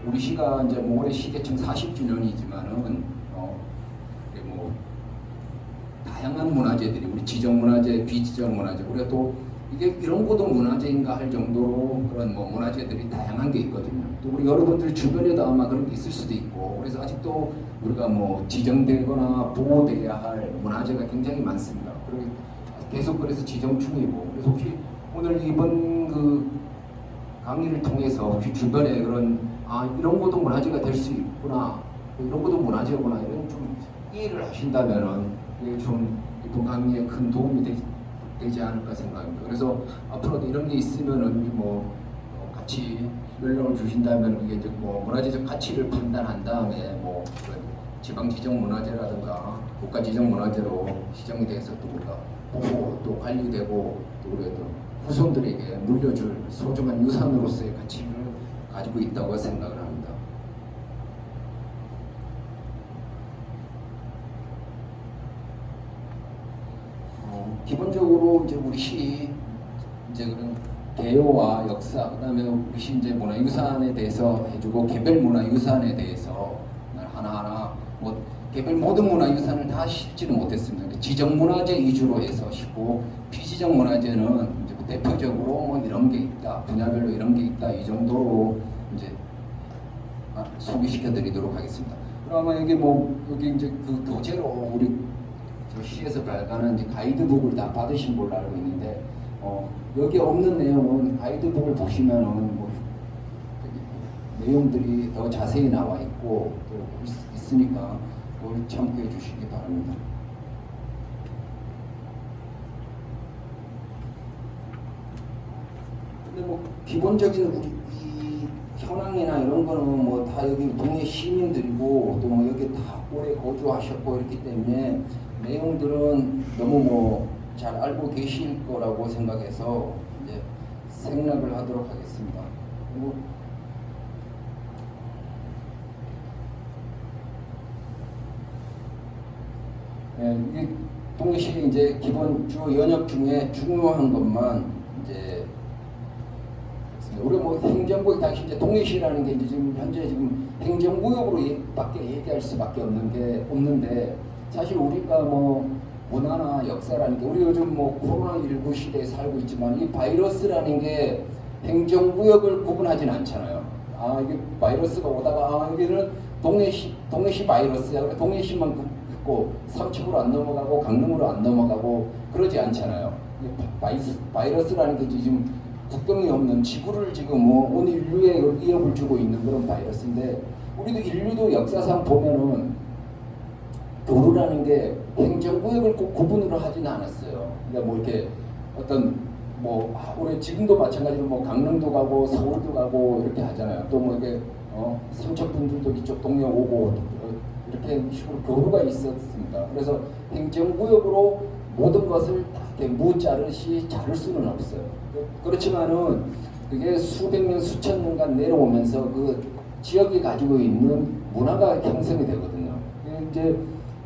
우리 시가 이제 뭐 올해 시대청 40주년이지만은 뭐 다양한 문화재들이 우리 지정 문화재, 비지정 문화재, 우리가 또 이게 이런 것도 문화재인가 할 정도로 그런 뭐 문화재들이 다양한 게 있거든요. 또 우리 여러분들 주변에도 아마 그런 게 있을 수도 있고, 그래서 아직도 우리가 뭐 지정되거나 보호돼야 할 문화재가 굉장히 많습니다. 그리고 계속 그래서 지정 중이고, 그래서 혹시 오늘 이번 그 강의를 통해서 혹시 주변에 그런 이런 것도 문화재가 될 수 있구나, 이런 것도 문화재구나, 이런 좀 이해를 하신다면은 이게 좀 이번 강의에 큰 도움이 되지 않을까 생각합니다. 그래서 앞으로도 이런 게 있으면은 뭐 같이 연락을 주신다면 이게 이제 뭐 문화재적 가치를 판단한 다음에 뭐 지방 지정 문화재라든가 국가 지정 문화재로 지정이 돼서 또 우리가 보고 또 관리되고 또 우리가 또 후손들에게 물려줄 소중한 유산으로서의 가치를 가지고 있다고 생각을 합니다. 기본적으로 이제 우리 시 이제 그런 개요와 역사, 그다음에 우리 시 이제 문화유산에 대해서 해주고 개별 문화유산에 대해서 하나하나 뭐 개별 모든 문화유산을 다 싣지는 못했습니다. 지정 문화재 위주로 해서 싣고 비지정 문화재는 이제 대표적으로 뭐 이런 게 있다, 분야별로 이런 게 있다, 이 정도로 이제 소개시켜드리도록 하겠습니다. 그러면 여기 여기 이제 그 교재로 우리 저 시에서 발간한 이제 가이드북을 다 받으신 걸로 알고 있는데, 여기 없는 내용은 가이드북을 보시면은 뭐 내용들이 더 자세히 나와 있고 또 있으니까 그걸 참고해 주시기 바랍니다. 근데 뭐 기본적인 우리 이 현황이나 이런 거는 뭐 다 여기 동네 시민들이고 또 뭐 여기 다 오래 거주하셨고 이렇기 때문에 내용들은 너무 뭐 잘 알고 계실 거라고 생각해서 이제 생략을 하도록 하겠습니다. 그리고 이게 동시에 이제 기본 주 연역 중에 중요한 것만 이제 우리 뭐 행정구역 당시 이제 동해시라는 게 이제 지금 현재 지금 행정구역으로 밖에 얘기할 수밖에 없는데 사실 우리가 뭐 문화나 역사라는 게 우리 요즘 뭐 코로나19 시대에 살고 있지만 이 바이러스라는 게 행정구역을 구분하진 않잖아요. 이게 바이러스가 오다가 여기는 동해시 바이러스야. 그래 동해시만 있고 삼척으로 안 넘어가고 강릉으로 안 넘어가고 그러지 않잖아요. 바이러스라는 게 지금 국경이 없는 지구를 지금 온 인류에 위협을 주고 있는 그런 바이러스인데, 우리도 인류도 역사상 보면은 교류라는 게 행정구역을 꼭 구분으로 하지는 않았어요. 그러니까 뭐 이렇게 어떤 우리 지금도 마찬가지로 뭐 강릉도 가고 서울도 가고 이렇게 하잖아요. 또 뭐 이게 삼척 분들도 이쪽 동네 오고 이렇게 식으로 교류가 있었습니다. 그래서 행정구역으로 모든 것을 다 이렇게 무자르시 자를 수는 없어요. 그렇지만은 그게 수백 년, 수천 년간 내려오면서 그 지역이 가지고 있는 문화가 형성이 되거든요.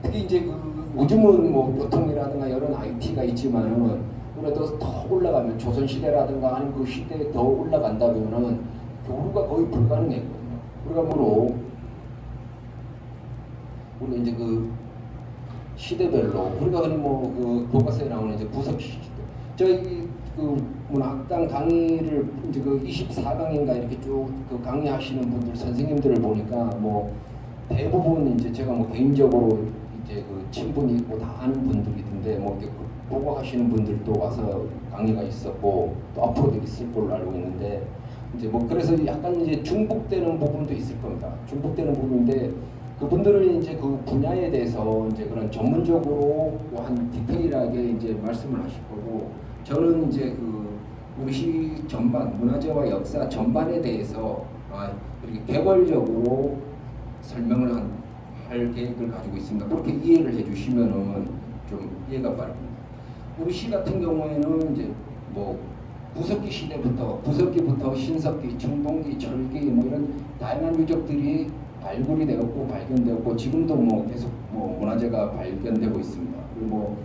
특히 이제 그 요즘은 뭐 교통이라든가 이런 IT가 있지만은 그래도 더 올라가면 조선시대라든가 아니면 그 시대에 더 올라간다면은 교류가 거의 불가능했거든요. 그러므로 우리 이제 그 시대별로 우리가 흔히 그 교과서에 나오는 이제 구석 시대, 저희 그 문학당 강의를 이제 그 24강인가 이렇게 쭉 그 강의하시는 분들 선생님들을 보니까 뭐 대부분 이제 제가 뭐 개인적으로 이제 그 친분이 있고 다 아는 분들이던데 뭐 이렇게 보고 하시는 분들도 와서 강의가 있었고 또 앞으로도 있을 걸로 알고 있는데, 이제 뭐 그래서 약간 이제 중복되는 부분도 있을 겁니다. 중복되는 부분인데 그분들은 이제 그 분야에 대해서 이제 그런 전문적으로 한 디테일하게 이제 말씀을 하실 거고, 저는 이제 그 우리 시 전반 문화재와 역사 전반에 대해서 이렇게 개괄적으로 설명을 할 계획을 가지고 있습니다. 그렇게 이해를 해주시면은 좀 이해가 빠릅니다. 우리 시 같은 경우에는 이제 뭐 부석기부터 신석기, 청동기, 철기 뭐 이런 다양한 유적들이 발굴이 되었고 발견되었고 지금도 뭐 계속 뭐 문화재가 발견되고 있습니다. 그리고 뭐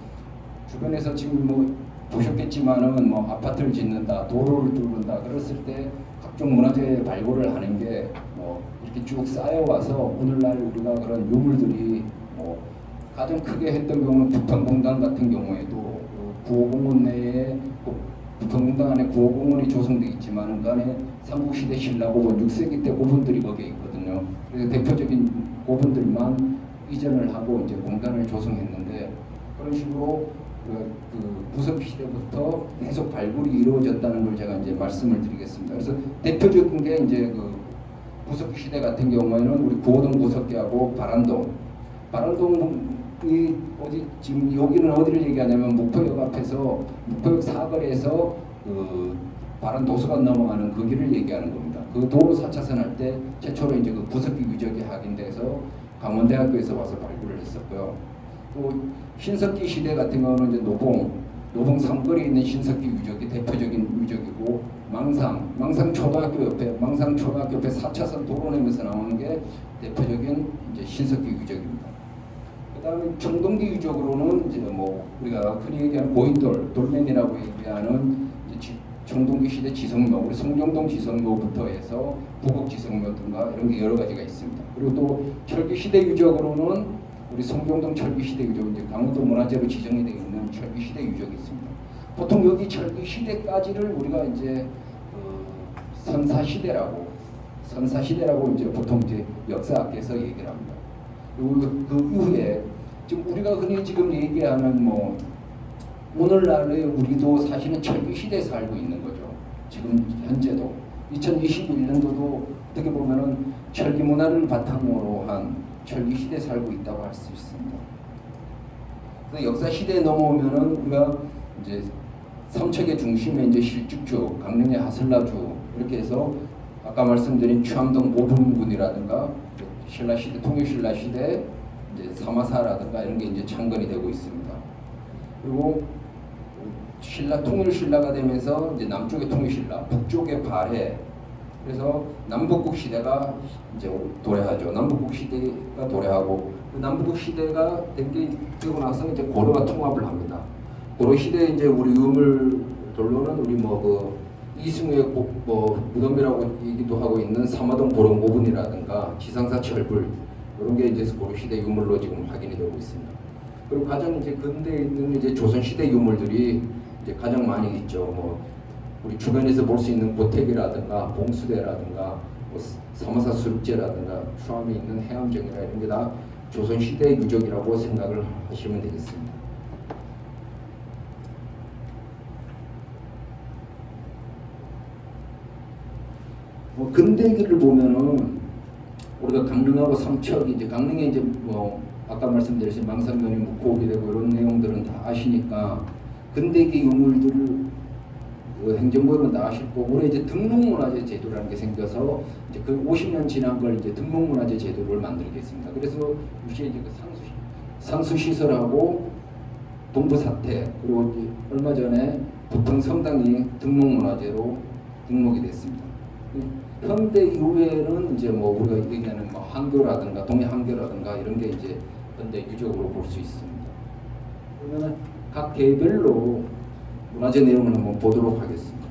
주변에서 지금 뭐 보셨겠지만은 뭐 아파트를 짓는다, 도로를 뚫는다 그랬을 때 각종 문화재 발굴을 하는 게 뭐 이렇게 쭉 쌓여와서 오늘날 우리가 그런 유물들이 뭐 가장 크게 했던 경우는 부평공단 같은 경우에도 그 구호공원 내에 부평공단 안에 구호공원이 조성되어 있지만 그 안에 삼국시대 신라고분 6세기 때 고분들이 거기에 있거든요. 그래서 대표적인 고분들만 이전을 하고 이제 공단을 조성했는데 그런 식으로 그 구석기 시대부터 계속 발굴이 이루어졌다는 걸 제가 이제 말씀을 드리겠습니다. 그래서 대표적인 게 이제 그 구석기 시대 같은 경우에는 우리 구호동 구석기하고 바란동이 어디 지금 여기는 어디를 얘기하냐면 목포역 앞에서 목포역 사거리에서 그 바란 도서관 넘어가는 그 길을 얘기하는 겁니다. 그 도로 4차선 할 때 최초로 이제 그 구석기 유적이 확인돼서 강원대학교에서 와서 발굴을 했었고요. 또 신석기 시대 같은 경우는 이제 노봉 삼거리에 있는 신석기 유적이 대표적인 유적이고 망상 초등학교 옆에 4차선 도로 내면서 나오는 게 대표적인 이제 신석기 유적입니다. 그다음에 청동기 유적으로는 이제 뭐 우리가 흔히 얘기하는 고인돌, 돌men이라고 얘기하는 이제 청동기 시대 지성묘, 우리 송정동 지성묘부터 해서 부곡 지성묘 등과 이런 게 여러 가지가 있습니다. 그리고 또 철기 시대 유적으로는 우리 송정동 철기 시대 유적, 이제 강원도 문화재로 지정이 되어 있는 철기 시대 유적이 있습니다. 보통 여기 철기 시대까지를 우리가 이제 선사시대라고 이제 보통 이제 역사학에서 얘기를 합니다. 그리고 그 이후에 지금 우리가 흔히 지금 얘기하는 뭐 오늘날의 우리도 사실은 철기 시대에 살고 있는 거죠. 지금 현재도 2021년도도 어떻게 보면은 철기 문화를 바탕으로 한 철기 시대에 살고 있다고 할 수 있습니다. 그래서 역사 시대에 넘어오면은 우리가 이제 삼척의 중심에 이제 실죽주, 강릉의 하설라주 이렇게 해서 아까 말씀드린 추암동 모분군이라든가 신라 시대, 통일신라 시대 이제 사마사라든가 이런 게 이제 창건이 되고 있습니다. 그리고 통일신라가 되면서 이제 남쪽의 통일신라, 북쪽의 발해. 그래서 남북국 시대가 이제 도래하죠. 남북국 시대가 도래하고 그 남북국 시대가 되고 나서 이제 고려가 통합을 합니다. 고려 시대에 이제 우리 유물들로는 우리 뭐 그 이승우의 뭐 무덤이라고 얘기도 하고 있는 삼화동 고령고분이라든가 지상사 철불 이런 게 이제 고려 시대 유물로 지금 확인이 되고 있습니다. 그리고 가장 이제 근대에 있는 이제 조선 시대 유물들이 이제 가장 많이 있죠. 뭐 우리 주변에서 볼 수 있는 고택이라든가 봉수대라든가 뭐 사마사 수륙제라든가 추암에 있는 해암정이라 이런 게 다 조선 시대 유적이라고 생각을 하시면 되겠습니다. 뭐 근대기를 보면은 우리가 강릉하고 삼척이 이제 강릉에 이제 뭐 아까 말씀드렸듯이 망상면이 묵호흡이 되고 이런 내용들은 다 아시니까 근대기 유물들을 행정부는 다 아실 거고 올해 이제 등록문화재 제도라는 게 생겨서 이제 그 50년 지난 걸 이제 등록문화재 제도를 만들겠습니다. 그래서 유시에 이제 그 상수시설하고 동부사태 그리고 이제 얼마 전에 부평 성당이 등록문화재로 등록이 됐습니다. 현대 이후에는 이제 뭐 우리가 얘기하는 뭐 항교라든가 동해항교라든가 이런 게 이제 현대 유적으로 볼 수 있습니다. 그러면 각 개별로 문화재 내용을 한번 보도록 하겠습니다.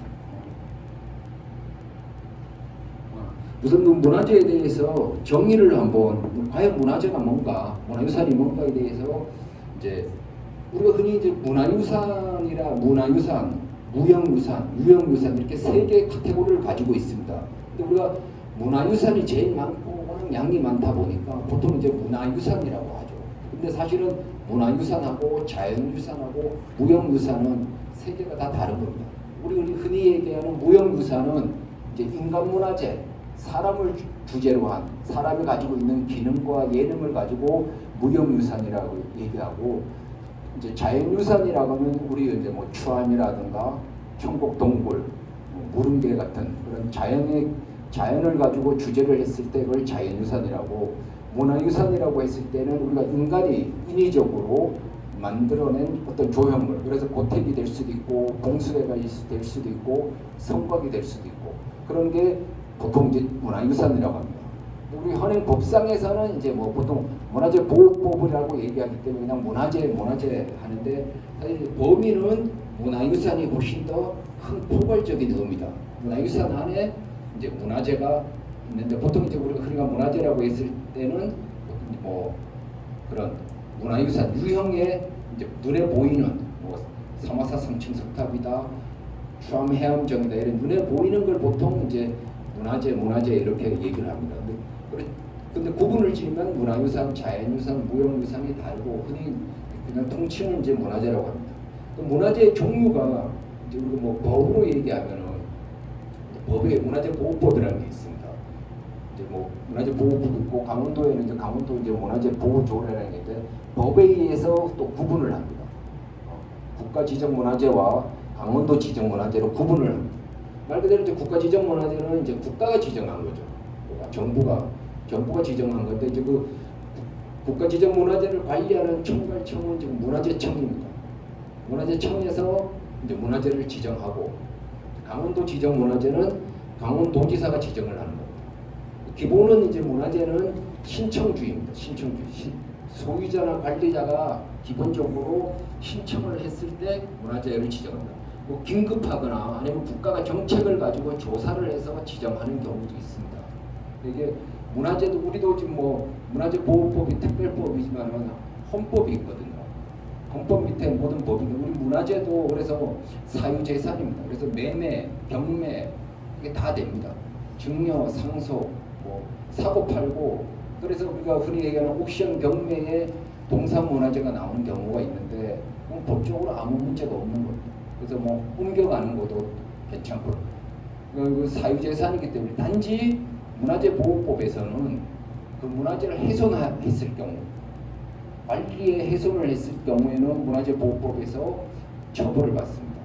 우선 그 문화재에 대해서 정의를 한번 과연 문화재가 뭔가, 문화유산이 뭔가에 대해서 이제 우리가 흔히 이제 문화유산, 무형유산 이렇게 세 개의 카테고리를 가지고 있습니다. 근데 우리가 문화유산이 제일 많고 워낙 양이 많다 보니까 보통 이제 문화유산이라고 하죠. 근데 사실은 문화유산하고 자연유산하고 무형유산은 세 개가 다 다른 겁니다. 우리 흔히 얘기하는 무형유산은 이제 인간문화재, 사람을 주제로 한 사람이 가지고 있는 기능과 예능을 가지고 무형유산이라고 얘기하고 이제 자연유산이라고 하면 우리 이제 뭐 추암이라든가 청곡동굴, 무릉계 같은 그런 자연을 가지고 주제를 했을 때 그걸 자연유산이라고 문화유산이라고 했을 때는 우리가 인간이 인위적으로 만들어낸 어떤 조형물 그래서 고택이 될 수도 있고 봉수대가 될 수도 있고 성곽이 될 수도 있고 그런 게 보통 이제 문화유산이라고 합니다. 우리 현행 법상에서는 이제 뭐 보통 문화재 보호법이라고 얘기하기 때문에 그냥 문화재 하는데 사실 범위는 문화유산이 훨씬 더 큰 포괄적인 의미다. 문화유산 안에 이제 문화재가 있는데 보통 이제 우리가 문화재라고 했을 때는 뭐 그런 문화유산 유형의 이제 눈에 보이는 뭐 사마사 3층 석탑이다, 추암 해암정이다 이런 눈에 보이는 걸 보통 이제 문화재 이렇게 얘기를 합니다. 근데 구분을 지으면 문화유산, 자연유산, 무형유산이 다르고 흔히 그냥 통칭은 이제 문화재라고 합니다. 문화재의 종류가 이제 우리가 뭐 법으로 얘기하면은 법에 문화재 보호법이라는 게 있습니다. 이제 뭐 문화재 보호법이 있고 강원도에는 이제 강원도 이제 문화재 보호조례라는 게 있는데 법에 의해서 또 구분을 합니다. 국가 지정 문화재와 강원도 지정 문화재로 구분을 합니다. 말 그대로 이제 국가 지정 문화재는 이제 국가가 지정한 거죠. 정부가 지정한 건데 이제 그 국가 지정 문화재를 관리하는 총괄청은 지금 문화재청입니다. 문화재청에서 이제 문화재를 지정하고 강원도 지정 문화재는 강원도지사가 지정을 하는 겁니다. 기본은 이제 문화재는 신청주의입니다. 신청주의. 소유자나 관리자가 기본적으로 신청을 했을 때 문화재를 지정합니다. 뭐 긴급하거나 아니면 국가가 정책을 가지고 조사를 해서 지정하는 경우도 있습니다. 이게 문화재도 우리도 지금 뭐 문화재 보호법이 특별법이지만은 헌법이 있거든요. 헌법 밑에 모든 법인데 우리 문화재도 그래서 사유재산입니다. 그래서 매매, 경매 이게 다 됩니다. 증여, 상속, 뭐 사고 팔고 그래서 우리가 흔히 얘기하는 옥션 경매에 동산문화재가 나오는 경우가 있는데 법적으로 아무 문제가 없는 겁니다. 그래서 뭐 옮겨가는 것도 괜찮고 그 사유재산이기 때문에 단지 문화재보호법에서는 그 문화재를 훼손했을 경우 관리에 훼손을 했을 경우에는 문화재보호법에서 처벌을 받습니다.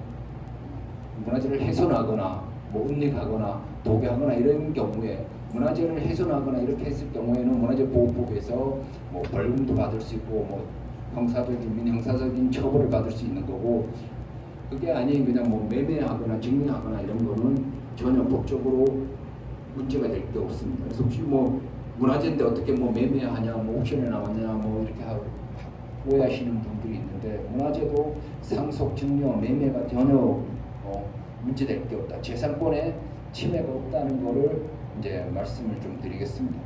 문화재를 훼손하거나 뭐 은닉하거나 도배하거나 이런 경우에 문화재를 훼손하거나 이렇게 했을 경우에는 문화재보호법에서 뭐 벌금도 받을 수 있고 뭐 형사적인 민형사적인 처벌을 받을 수 있는 거고 그게 아닌 그냥 뭐 매매하거나 증여하거나 이런 거는 전혀 법적으로 문제가 될 게 없습니다. 그래서 혹시 뭐 문화재인데 어떻게 뭐 매매하냐, 뭐 옥션에 나왔냐, 뭐 이렇게 하고 오해하시는 분들이 있는데 문화재도 상속, 증여, 매매가 전혀 문제될 게 없다. 재산권에 침해가 없다는 거를 이제 말씀을 좀 드리겠습니다.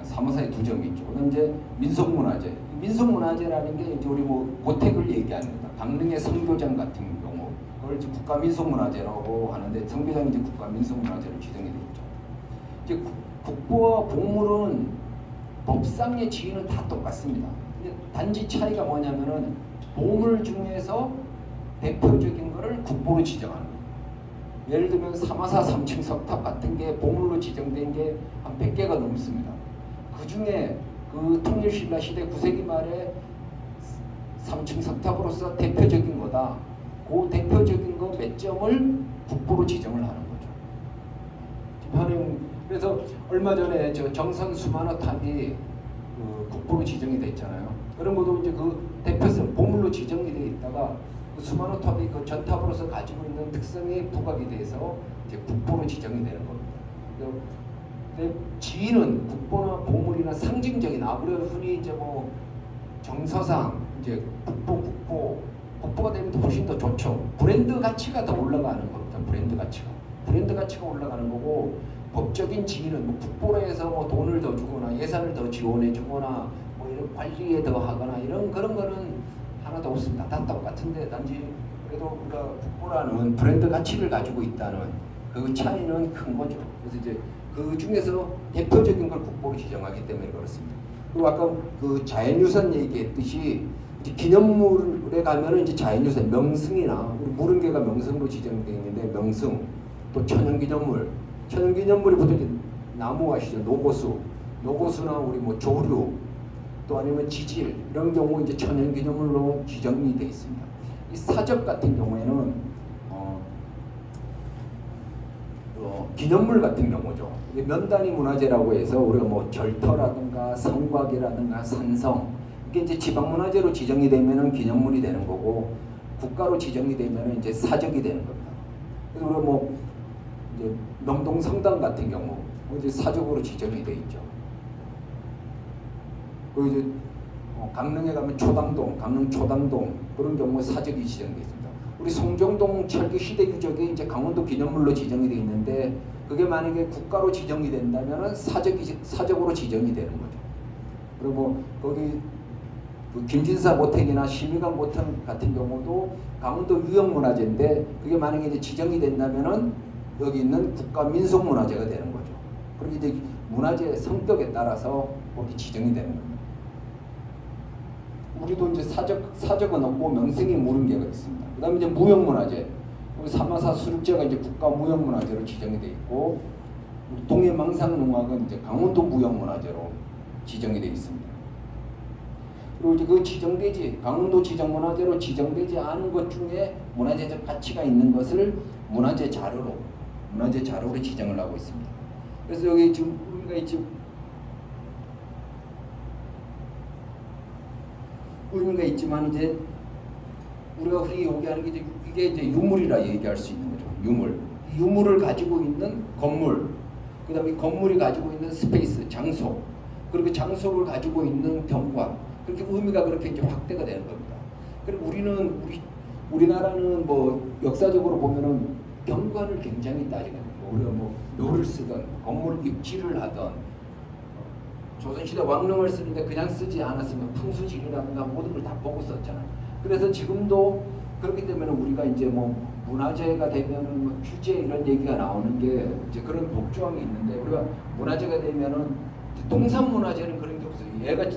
사무사의 두 점이 있죠. 그다음 이제 민속문화재. 민속문화재라는 게 이제 우리 뭐 고택을 얘기하는 거다. 강릉의 성교장 같은 경우 그걸 이제 국가민속문화재라고 하는데 성교장이 이제 국가민속문화재로 지정이 되어 있죠. 이제 국보와 복물은 법상의 지위는 다 똑같습니다. 근데 단지 차이가 뭐냐면은 보물 중에서 대표적인 거를 국보로 지정하는 거예요. 예를 들면 사마사 3층 석탑 같은 게 보물로 지정된 게 한 100개가 넘습니다. 그 중에 그 통일신라 시대 9세기 말에 3층 석탑으로서 대표적인 거다. 그 대표적인 거 몇 점을 국보로 지정을 하는 거죠. 현행 그래서 얼마 전에 저 정선 수만호 탑이 그 국보로 지정이 됐잖아요. 그런 것도 이제 그 대표성 보물로 지정이 돼 있다가 그 수만호 탑이 그 전탑으로서 가지고 있는 특성에 부각이 돼서 이제 국보로 지정이 되는 겁니다. 근데 지위는 국보나 보물이나 상징적인 우리가 흔히 이제 뭐 정서상 이제 국보가 되면 훨씬 더 좋죠. 브랜드 가치가 더 올라가는 겁니다. 브랜드 가치가 올라가는 거고 법적인 지위는 뭐 국보로 해서 뭐 돈을 더 주거나 예산을 더 지원해 주거나 뭐 이런 관리에 더 하거나 이런 그런 거는 하나도 없습니다. 다 똑같은데 단지 그래도 우리가 국보라는 브랜드 가치를 가지고 있다는 그 차이는 큰 거죠. 그래서 이제 그 중에서 대표적인 걸 국보로 지정하기 때문에 그렇습니다. 그리고 아까 그 자연유산 얘기했듯이 이제 기념물에 가면은 이제 자연유산 명승이나 우리 무릉계가 명승으로 지정되어 있는데 명승 또 천연기념물이 보통 나무 아시죠? 노고수나 우리 뭐 조류 또 아니면 지질 이런 경우 이제 천연기념물로 지정이 되어 있습니다. 이 사적 같은 경우에는 기념물 같은 경우죠. 이게 면단위 문화재라고 해서 우리가 뭐 절터라든가 성곽이라든가 산성 이게 이제 지방문화재로 지정이 되면은 기념물이 되는 거고 국가로 지정이 되면은 이제 사적이 되는 겁니다. 그래서 우리가 뭐 이제 명동 성당 같은 경우 이제 사적으로 지정이 돼 있죠. 그 이제 강릉에 가면 초당동, 강릉 초당동 그런 경우에 사적이 지정돼 있습니다. 우리 송정동 철기 시대 유적이 이제 강원도 기념물로 지정이 돼 있는데 그게 만약에 국가로 지정이 된다면은 사적으로 지정이 되는 거죠. 그리고 거기 그 김진사 모택이나 심의관 모택 같은 경우도 강원도 유형문화재인데 그게 만약에 이제 지정이 된다면은 여기 있는 국가 민속문화재가 되는 거죠. 그럼 이제 문화재 성격에 따라서 거기 지정이 되는 겁니다. 우리도 이제 사적은 없고 명승이 무릉계가 있습니다. 그다음에 이제 무형문화재, 우리 사마사 수륙제가 이제 국가 무형문화재로 지정이 돼 있고, 우리 동해망상농악은 이제 강원도 무형문화재로 지정이 돼 있습니다. 그리고 이제 그 지정되지 강원도 지정문화재로 지정되지 않은 것 중에 문화재적 가치가 있는 것을 문화재 자료로 지정을 하고 있습니다. 그래서 여기 지금 우리가 지금 의미가 있지만 이제 우리가 흔히 얘기하는 게 이게 이제 유물이라 얘기할 수 있는 거죠. 유물을 가지고 있는 건물, 그다음에 건물이 가지고 있는 스페이스, 장소, 그리고 장소를 가지고 있는 경관, 그렇게 의미가 그렇게 이제 확대가 되는 겁니다. 그리고 우리나라는 뭐 역사적으로 보면은 경관을 굉장히 따지거든요. 우리가 뭐 묘를 쓰던 건물 입지를 하던 조선시대 왕릉을 쓰는데 그냥 쓰지 않았으면 풍수지리라든가 모든 걸 다 보고 썼잖아요. 그래서 지금도 그렇기 때문에 우리가 이제 뭐 문화재가 되면은 뭐 규제 이런 얘기가 나오는 게 이제 그런 복조항이 있는데 우리가 문화재가 되면은 동산 문화재는 그런 게 없어요.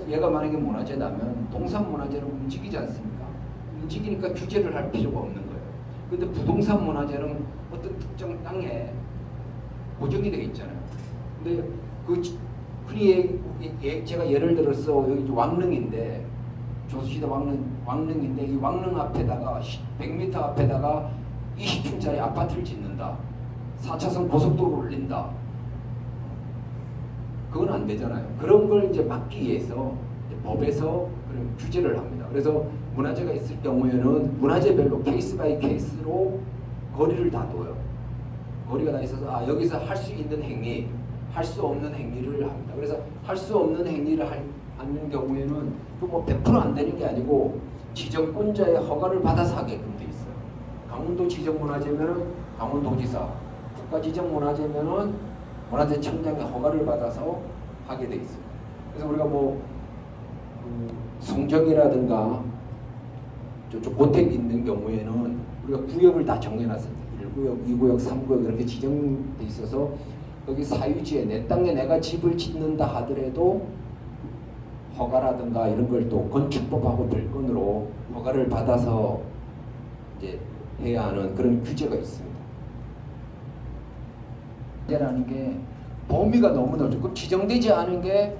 얘가 만약에 문화재라면 동산 문화재는 움직이지 않습니까? 움직이니까 규제를 할 필요가 없는 거예요. 근데 부동산 문화재는 어떤 특정 땅에 고정이 되어 있잖아요. 근데 그 흔히 제가 예를 들어서 여기 왕릉인데 조선시대 왕릉인데 이 왕릉 앞에다가 100m 앞에다가 20층짜리 아파트를 짓는다. 4차선 고속도로를 올린다. 그건 안 되잖아요. 그런 걸 이제 막기 위해서 이제 법에서 그런 규제를 합니다. 그래서 문화재가 있을 경우에는 문화재별로 케이스 바이 케이스로 거리를 다 둬요. 거리가 다 있어서 여기서 할 수 있는 행위, 할 수 없는 행위를 합니다. 그래서 할 수 없는 행위를 하는 경우에는 그 뭐 100% 안 되는 게 아니고 지정권자의 허가를 받아서 하게끔 돼 있어요. 강원도 지정문화재면은 강원도지사, 국가지정문화재면은 문화재청장의 허가를 받아서 하게 돼 있습니다. 그래서 우리가 뭐 송정이라든가 저쪽 고택 있는 경우에는 우리가 구역을 다 정해놨습니다. 1구역, 2구역, 3구역 이렇게 지정돼 있어서 여기 사유지에 내 땅에 내가 집을 짓는다 하더라도 허가라든가 이런 걸 또 건축법하고 별건으로 허가를 받아서 이제 해야 하는 그런 규제가 있습니다. 문제라는 게 범위가 너무 넓죠. 그럼 지정되지 않은 게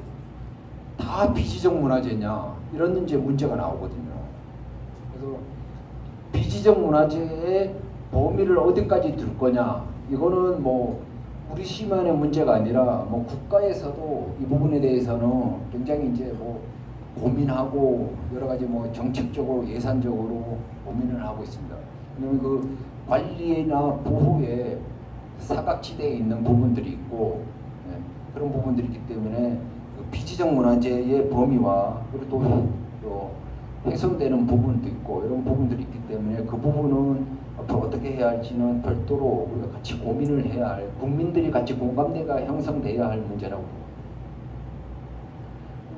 다 비지정 문화재냐 이런 이제 문제가 나오거든요. 그래서 비지정 문화재의 범위를 어디까지 둘 거냐 이거는 뭐 우리 시만의 문제가 아니라 뭐 국가에서도 이 부분에 대해서는 굉장히 이제 뭐 고민하고 여러 가지 뭐 정책적으로 예산적으로 고민을 하고 있습니다. 왜냐면 그 관리나 보호에 사각지대에 있는 부분들이 있고 그런 부분들이 있기 때문에 그 비지정 문화재의 범위와 그리고 또 훼손되는 부분도 있고 이런 부분들이 있기 때문에 그 부분은 앞으로 어떻게 해야 할지는 별도로 우리가 같이 고민을 해야 할, 국민들이 같이 공감대가 형성돼야 할 문제라고 봅니다.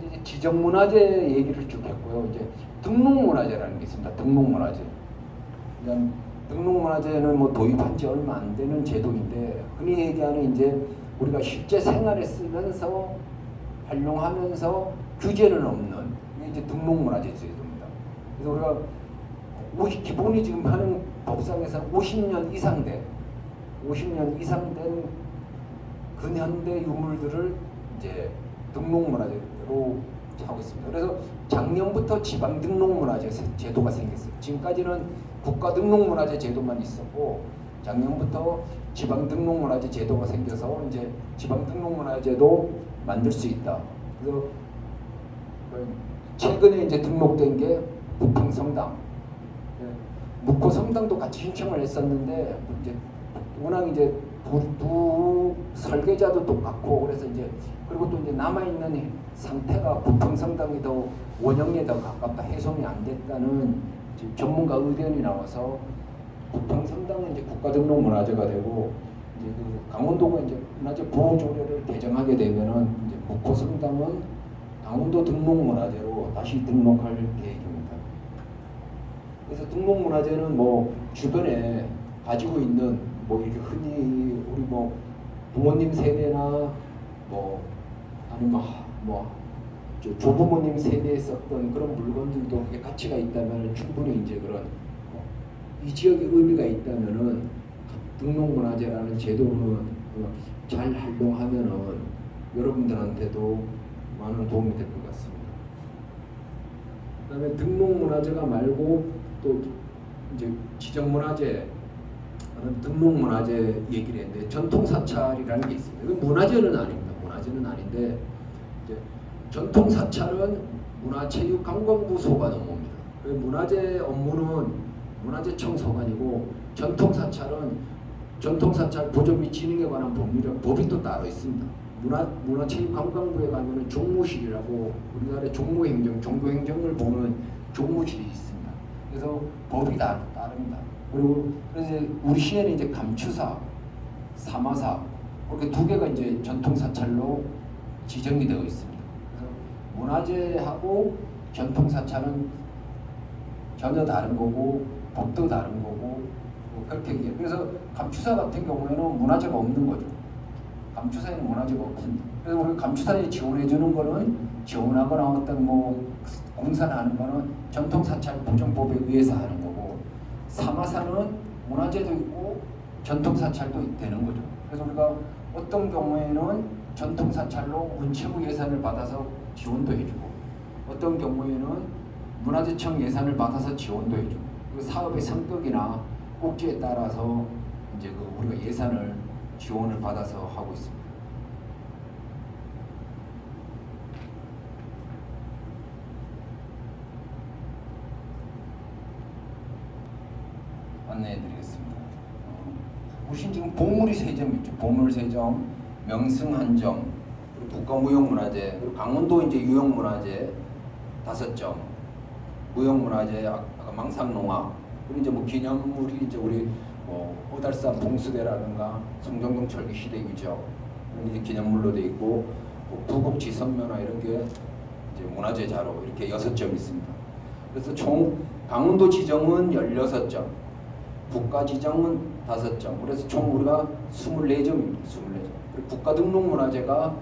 이제 지정문화재 얘기를 쭉 했고요. 이제 등록문화재라는 게 있습니다. 등록문화재. 그냥 등록문화재는 뭐 도입한 지 얼마 안 되는 제도인데 흔히 얘기하는 이제 우리가 실제 생활에 쓰면서 활용하면서 규제는 없는 이게 이제 등록문화재 제도입니다. 그래서 우리가 기본이 지금 하는 법상에서 50년 이상 된 근현대 유물들을 이제 등록문화재로 하고 있습니다. 그래서 작년부터 지방 등록문화재 제도가 생겼어요. 지금까지는 국가 등록문화재 제도만 있었고 작년부터 지방 등록문화재 제도가 생겨서 이제 지방 등록문화재도 만들 수 있다. 그래서 최근에 이제 등록된 게 북평성당, 묵호 성당도 같이 신청을 했었는데 이제 워낙 이제 두 설계자도 똑같고 그래서 이제 그리고 또 이제 남아 있는 상태가 부평성당이 더 원형에 더 가깝다 훼손이 안 됐다는 전문가 의견이 나와서 부평성당은 이제 국가등록문화재가 되고 이제 그 강원도가 이제 문화재 보호조례를 개정하게 되면은 이제 목포성당은 강원도 등록문화재로 다시 등록할 계획입니다. 그래서 등록문화재는 뭐 주변에 가지고 있는 뭐 이렇게 흔히 우리 뭐 부모님 세대나 뭐 아니면 뭐 조부모님 세대에 썼던 그런 물건들도 그게 가치가 있다면 충분히 이제 그런 이 지역에 의미가 있다면은 등록문화재라는 제도는 잘 활용하면은 여러분들한테도 많은 도움이 될 것 같습니다. 그다음에 등록문화재가 말고 또 이제 지정문화재, 등록문화재 얘기를 했는데 전통사찰이라는 게 있습니다. 이건 문화재는 아닙니다. 문화재는 아닌데 이제 전통사찰은 문화체육관광부 소관 업무입니다. 문화재 업무는 문화재청 소관이고 전통사찰 보존 및 진흥에 관한 법이 또 따로 있습니다. 문화체육관광부에 가면은 종무실이라고 우리나라의 종무행정, 종교행정을 보는 종무실이 있습니다. 그래서 법이 다 다릅니다. 그리고 그래서 우리 시에는 이제 감추사, 사마사 이렇게 두 개가 이제 전통사찰로 지정이 되어 있습니다. 그래서 문화재하고 전통사찰은 전혀 다른 거고 법도 다른 거고 그렇게 얘기해요. 그래서 감추사 같은 경우에는 문화재가 없는 거죠. 감추사에는 문화재가 없습니다. 그래서 우리 감추사에 지원해 주는 거는 지원하거나 어떤 뭐 공사를 하는 거는 전통사찰 보존법에 의해서 하는 거고 사마사는 문화재도 있고 전통사찰도 되는 거죠. 그래서 우리가 어떤 경우에는 전통사찰로 문체부 예산을 받아서 지원도 해주고 어떤 경우에는 문화재청 예산을 받아서 지원도 해주고 그 사업의 성격이나 꼭지에 따라서 이제 그 우리가 예산을 지원을 받아서 하고 있습니다. 안내해드리겠습니다. 보신 지금 보물이 3점 있죠. 보물 3점, 명승 1점, 그리고 국가무형문화재, 그리고 강원도 이제 유형문화재 5점, 무형문화재 아까 망상농화, 그리고 이제 뭐 기념물이 이제 우리 뭐 오달산 봉수대라든가 성정동 철기 시대 유적 이런 게 기념물로 돼 있고 뭐 부곡지 선면화 이런 게 이제 문화재 자료 이렇게 6점 있습니다. 그래서 총 강원도 지정은 16점, 국가 지정은 5점. 그래서 총 우리가 24점입니다. 24점. 그리고 국가 등록 문화재가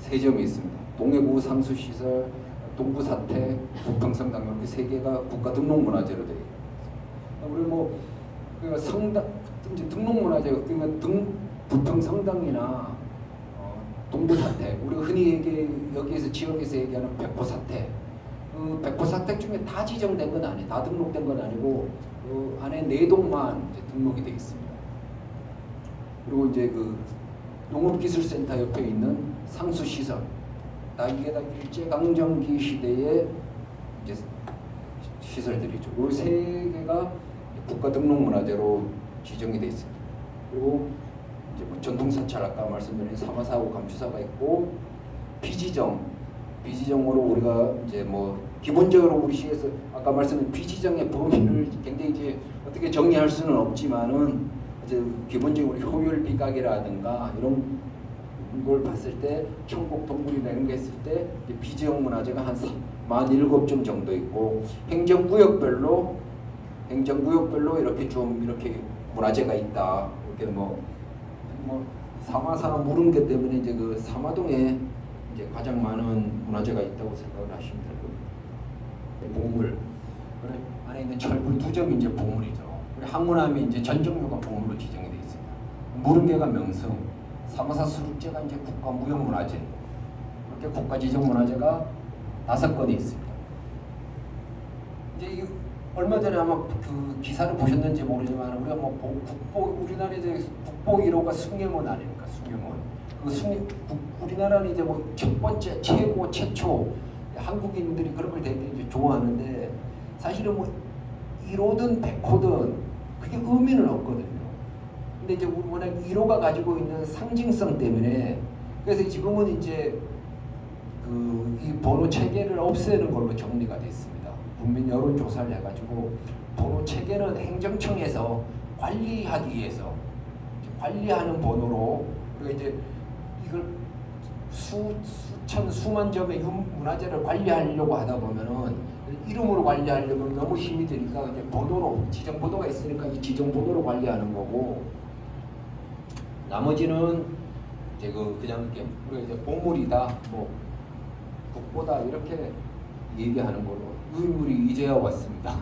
3점이 있습니다. 동해구 상수시설, 동부사택, 부평성당 이렇게 3개가 국가 등록 문화재로 되어 있습니다. 우리 뭐 성당 이제 등록문화재 그러면 부평성당이나 동부사택 우리가 흔히 여기에서 지역에서 얘기하는 백포사택 그 백포사택 중에 다 지정된 건 아니에요. 다 등록된 건 아니고 그 안에 4동만 이제 등록이 되어 있습니다. 그리고 이제 그 농업기술센터 옆에 있는 상수시설 이게 다 일제강점기 시대의 이제 시설들이죠. 이 3개가 국가등록문화재로 지정이 되어 있습니다. 그리고 이제 뭐 전통사찰 아까 말씀드린 사마사하고 감추사가 있고 비지정으로 우리가 이제 뭐 기본적으로 우리 시에서 아까 말씀드린 비지정의 범위를 굉장히 이제 어떻게 정리할 수는 없지만은 이제 기본적으로 우리 효율 비각이라든가 이런 걸 봤을 때 천국 동굴이나 이런 게 했을 때 비지정 문화재가 한 47점 정도 있고 행정구역별로 이렇게 좀 이렇게 문화재가 있다. 이렇게 뭐 사마사 무릉계 때문에 이제 그 사마동에 이제 가장 많은 문화재가 있다고 생각을 하시면 될 겁니다. 보물 그래 안에 있는 철불 2점이 이제 보물이죠. 그리고 항문함이 이제 전정료가 보물로 지정이 되어 있습니다. 무릉계가 명승, 사마사 수륙제가 이제 국가무형문화재 이렇게 국가지정문화재가 5건이 있습니다. 이제 얼마 전에 아마 그 기사를 보셨는지 모르지만 우리가 뭐 우리나라 이제 국보 1호가 숭례문 아닙니까? 숭례문. 우리나라는 이제 뭐 첫 번째 최초 한국인들이 그런 걸 되게 이제 좋아하는데 사실은 뭐 1호든 100호든 그게 의미는 없거든요. 근데 이제 워낙 1호가 가지고 있는 상징성 때문에 그래서 지금은 이제 이 번호 체계를 없애는 걸로 정리가 됐습니다. 국민 여론 조사를 해가지고 번호 체계는 행정청에서 관리하기 위해서 관리하는 번호로 우리가 이제 이걸 수만 점의 문화재를 관리하려고 하다 보면은 이름으로 관리하려면 너무 힘이 드니까 이제 번호로 지정 번호가 있으니까 이 지정 번호로 관리하는 거고 나머지는 이제 그냥 이렇게 우리가 이제 보물이다 뭐 국보다 이렇게 얘기하는 걸로 유물이 이제야 왔습니다.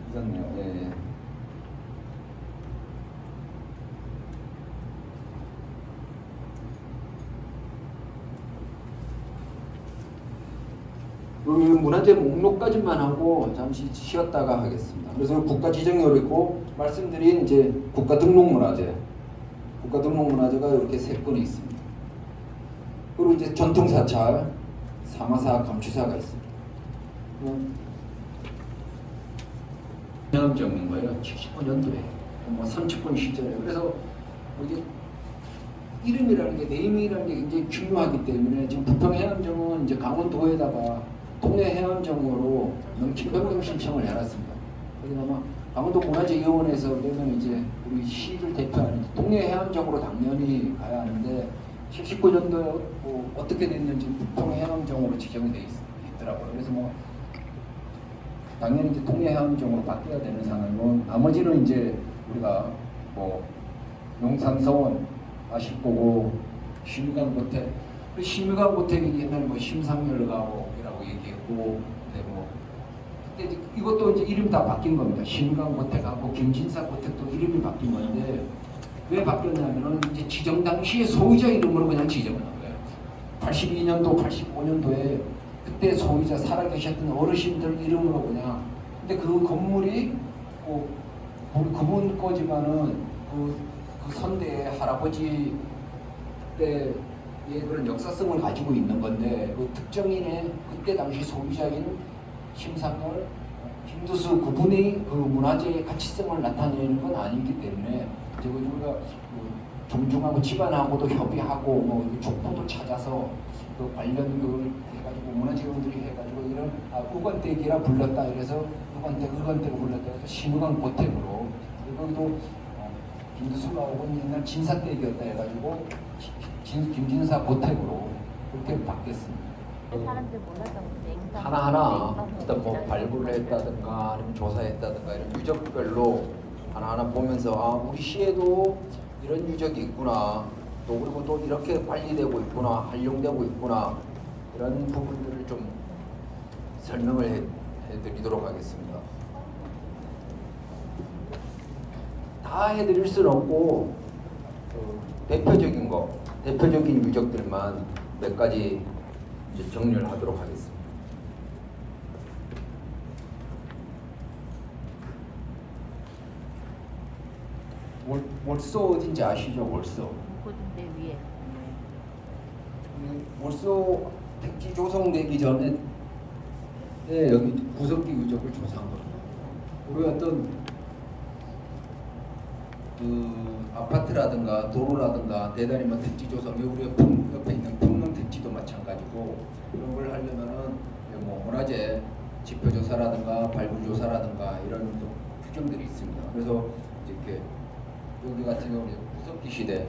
이상네요. 네. 문화재 목록까지만 하고 잠시 쉬었다가 하겠습니다. 그래서 국가 지정으로 있고 말씀드린 이제 국가 등록 문화재, 국가 등록 문화재가 이렇게 3건이 있습니다. 그리고 이제 전통 사찰, 사마사, 감추사가 있습니다. 해암정인 거예요. 79년도에 뭐 삼척군 시절에. 그래서 이게 이름이라는 게 네이밍이라는 게 굉장히 중요하기 때문에 지금 부평해암정은 이제 강원도에다가 동해해암정으로 명칭 변경 신청을 해놨습니다. 그래서 아마 강원도 문화재위원회에서 그러면 이제 우리 시를 대표하는 동해해암정으로 당연히 가야 하는데 79년도에 뭐 어떻게 됐는지 부평해암정으로 지정이 돼 있더라고요. 그래서 뭐 당연히 이제 동해해암정으로 바뀌어야 되는 상황이고 나머지는 이제 우리가 뭐 용산서원, 아쉽고고 심유강고택, 심유강고택이 옛날 뭐 심상열가옥이라고 얘기했고, 근데 뭐 근데 이것도 이제 이름 다 바뀐 겁니다. 심유강고택하고 김진사고택도 이름이 바뀐 건데 왜 바뀌었냐면은 이제 지정 당시에 소유자 이름으로 그냥 지정을 한 거예요. 82년도, 85년도에 그때 소유자 살아계셨던 어르신들 이름으로 그냥. 근데 그 건물이 그분 거지만은 그 선대의 할아버지 때의 그런 역사성을 가지고 있는 건데 그 특정인의 그때 당시 소유자인 심상열, 김두수 그분이 그 문화재의 가치성을 나타내는 건 아니기 때문에 이제 우리가 종중하고 집안하고도 협의하고 뭐 족보도 찾아서 그 관련 그 해가지고 문화재원들이 해가지고 이런 의관댁이라 불렀다 이래서 의관댁을 불렀다 해서 심의관 고택으로 거기도 김두수가 오건 옛날 진사댁이었다 해가지고 김진사 고택으로 그렇게 바뀌었습니다. 사람들 몰랐던 하나하나 어떤 뭐 발굴을 했다든가 아니면 조사했다든가 이런 유적별로 하나하나 보면서 아 우리 시에도 이런 유적이 있구나 또 그리고 또 이렇게 관리되고 있구나 활용되고 있구나 이런 부분들을 좀 설명을 해드리도록 하겠습니다. 다 해드릴 수는 없고 대표적인 유적들만 몇 가지 이제 정리를 하도록 하겠습니다. 월소 어딘지 아시죠? 월소. 군대 위에. 월소 택지 조성되기 전에 여기 구석기 유적을 조사한 겁니다. 우리 어떤 그 아파트라든가 도로라든가 대단히 뭐 택지 조성, 우리 옆에 있는 평릉 택지도 마찬가지고 이런 걸 하려면은 뭐 문화재 지표 조사라든가 발굴 조사라든가 이런 또 규정들이 있습니다. 그래서 이렇게 여기 같은 경우는 구석기 시대,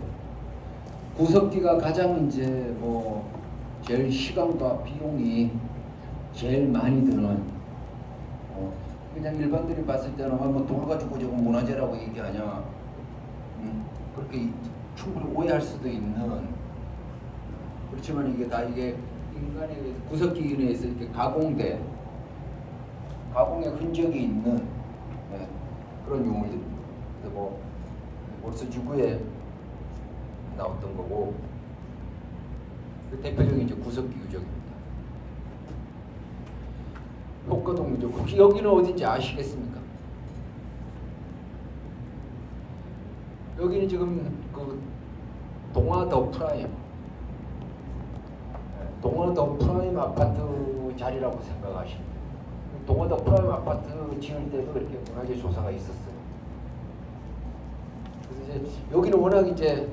구석기가 가장 이제 뭐 제일 시간과 비용이 제일 많이 드는 그냥 일반들이 봤을 때는 뭐 돌 가지고 저거 문화재라고 얘기하냐 그렇게 충분히 오해할 수도 있는 그렇지만 이게 다 이게 인간의 구석기 내에서 이렇게 가공의 흔적이 있는 그런 유물들입니다. 그래서 뭐 월서 지구에 나왔던 거고 그 대표적인 이제 구석기 유적입니다. 효과동 유적 혹시 여기는 어딘지 아시겠습니까? 여기는 지금 그 동화 더 프라임 아파트 자리라고 생각하시면 동화 더 프라임 아파트 지을 때도 이렇게 문화재 조사가 있었어요. 여기는 워낙 이제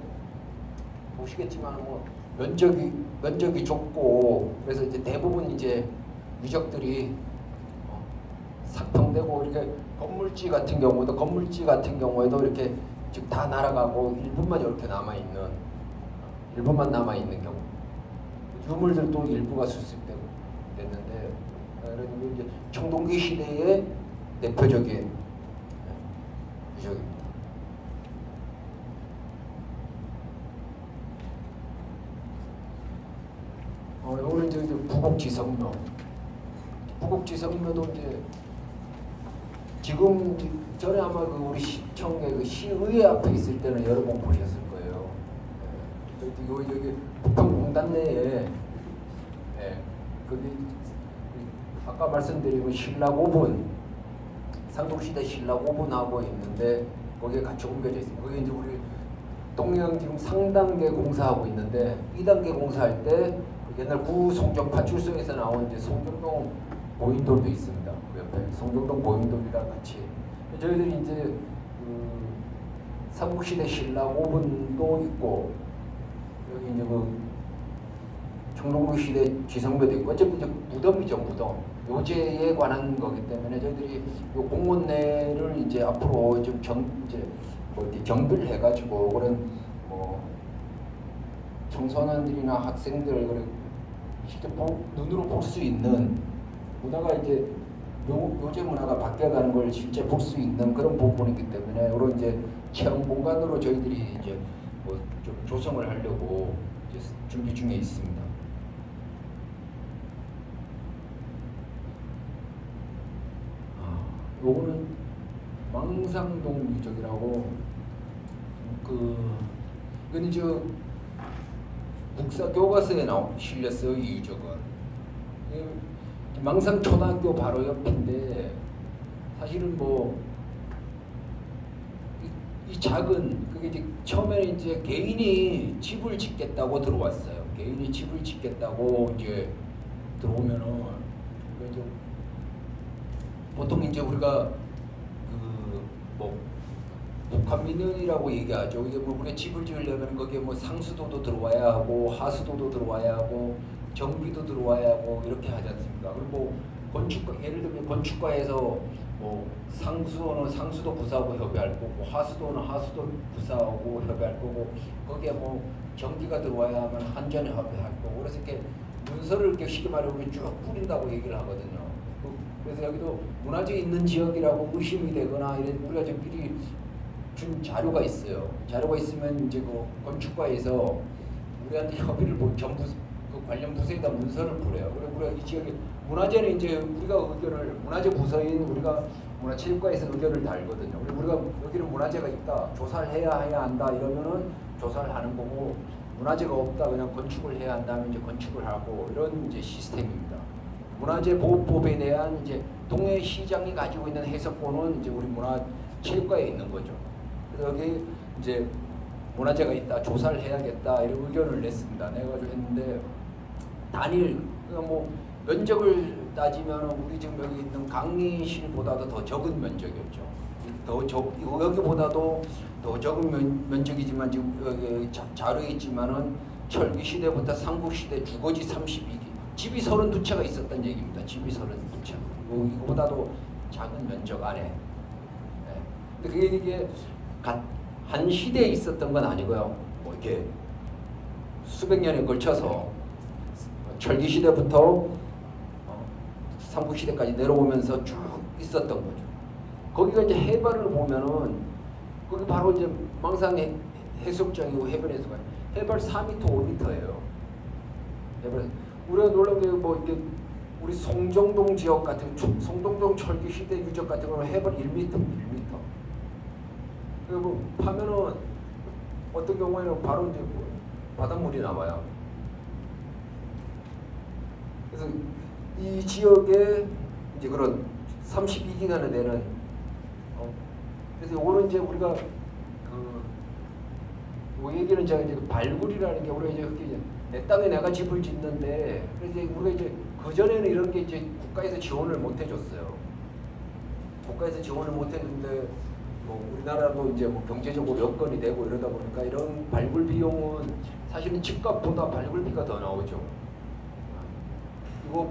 보시겠지만 뭐 면적이 좁고 그래서 이제 대부분 이제 유적들이 삭평되고 이렇게 건물지 같은 경우에도 이렇게 지금 다 날아가고 일부만 이렇게 남아 있는 경우. 유물들도 일부가 수습되고 됐는데 그리고 이제 청동기 시대의 대표적인 유적입니다. 이거는 이제 부곡지성묘. 부곡지성묘도 이제 지금 전에 아마 그 우리 시청에 그 시의회 앞에 있을 때는 여러 번 보셨을 거예요. 여기 부평공단 내에 거기 아까 말씀드린 그 신라고분 삼국시대 신라고분하고 있는데 거기에 같이 옮겨져 있습니다. 거기 이제 우리 동양 지금 상단계 공사하고 있는데 2단계 공사할 때 옛날 구송정 파출소에서 나온 이제 송정동 보인돌도 있습니다. 그 옆에 송정동 보인돌이랑 같이 저희들이 이제 삼국시대 신라고분도 있고 여기 이제 그 청동기 시대 지성묘도 있고 어차피 이제 무덤이죠, 무덤. 요제에 관한 거기 때문에 저희들이 요 공원 내를 이제 앞으로 좀 이제 뭐 이렇게 정비를 해가지고 그런 뭐 청소년들이나 학생들 그리고 실제 눈으로 볼 수 있는 문화가 이제 요새 문화가 바뀌어가는 걸 실제 볼 수 있는 그런 부분이기 때문에 이런 이제 체험 공간으로 저희들이 이제 뭐 좀 조성을 하려고 이제 준비 중에 있습니다. 요거는 망상동 유적이라고 이건 저 국사 교과서에 실렸어요. 이 유적은 망상초등학교 바로 옆인데 사실은 뭐 이 작은 그게 이제 처음에는 이제 개인이 집을 짓겠다고 들어왔어요. 개인이 집을 짓겠다고 이제 들어오면은 이제 보통 이제 우리가 뭐 북한민원이라고 얘기하죠. 이게 뭐 우리가 집을 지으려면 거기에 뭐 상수도도 들어와야 하고 하수도도 들어와야 하고 정비도 들어와야 하고 이렇게 하지 않습니까? 그리고 뭐 건축가 예를 들면 건축가에서 뭐 상수도는 상수도 부사하고 협의할 거고 하수도는 하수도 부사하고 협의할 거고 거기에 뭐 전기가 들어와야 하면 한전에 협의할 거고 그래서 이렇게 문서를 이렇게 쉽게 말해 우리 쭉 뿌린다고 얘기를 하거든요. 그래서 여기도 문화재 있는 지역이라고 의심이 되거나 이런 우리가 좀 미리 준 자료가 있어요. 자료가 있으면 이제 그 건축과에서 우리한테 협의를 전부 그 관련 부서에다 문서를 보내요. 그리고 우리가 이 지역에 문화재는 이제 우리가 의견을 문화재 부서인 우리가 문화체육과에서 의견을 달거든요. 우리가 여기는 문화재가 있다, 조사를 해야 한다 이러면은 조사를 하는 거고 문화재가 없다 그냥 건축을 해야 한다면 이제 건축을 하고 이런 이제 시스템입니다. 문화재 보호법에 대한 이제 동해시장이 가지고 있는 해석권은 이제 우리 문화체육과에 있는 거죠. 그래서 여기 이제 문화재가 있다, 조사를 해야겠다 이런 의견을 냈습니다. 내가지고 했는데 단일 뭐 면적을 따지면 우리 지금 여기 있는 강의실보다도 더 적은 면적이었죠. 여기보다도 더 적은 면적이지만 지금 여기 자료에 있지만은 철기 시대부터 삼국 시대 주거지 32기 집이 32채가 있었다는 얘기입니다. 집이 32채. 이거보다도 작은 면적 안에. 네. 근데 그게 한 시대에 있었던 건 아니고요. 뭐 이렇게 수백 년에 걸쳐서 철기 시대부터 삼국 시대까지 내려오면서 쭉 있었던 거죠. 거기가 이제 해발을 보면은 거기 바로 이제 망상 해수욕장이고 해발 해수관. 해발 4m, 5m예요. 해발. 우리가 놀라운 게 뭐 이렇게 우리 송정동 지역 같은 송정동 철기 시대 유적 같은 거는 해발 1m. 그리고 파면은 어떤 경우에는 바로 이제 뭐 바닷물이 나와요. 그래서 이 지역에 이제 그런 32기간에 되는 그래서 요거는 이제 우리가 요 얘기는 제가 이제 발굴이라는 게 우리가 이제 내 땅에 내가 집을 짓는데 그래서 우리가 이제 그 전에는 이런 게 이제 국가에서 지원을 못 해줬어요. 국가에서 지원을 못 했는데 뭐 우리나라도 이제 뭐 경제적으로 여건이 되고 이러다 보니까 이런 발굴 비용은 사실은 집값보다 발굴비가 더 나오죠. 이거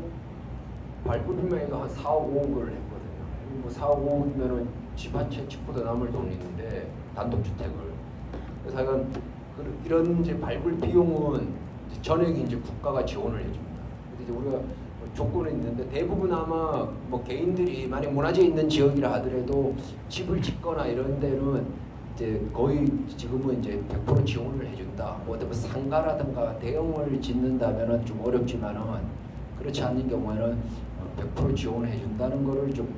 발굴비만 해도 한 4, 5억을 했거든요. 뭐 4, 5억이면은 집 한 채 집보다 남을 돈이 있는데 단독주택을. 그래서 하여간 이런 이제 발굴 비용은 이제 전액이 이제 국가가 지원을 해줍니다. 그래서 이제 우리가 뭐 조건은 있는데 대부분 아마 뭐 개인들이 만약 문화재 있는 지역이라 하더라도 집을 짓거나 이런 데는 이제 거의 지금은 이제 100% 지원을 해준다. 뭐 어떤 상가라든가 대형을 짓는다면은 좀 어렵지만은 그렇지 않는 경우에는 100% 지원을 해준다는 거를 좀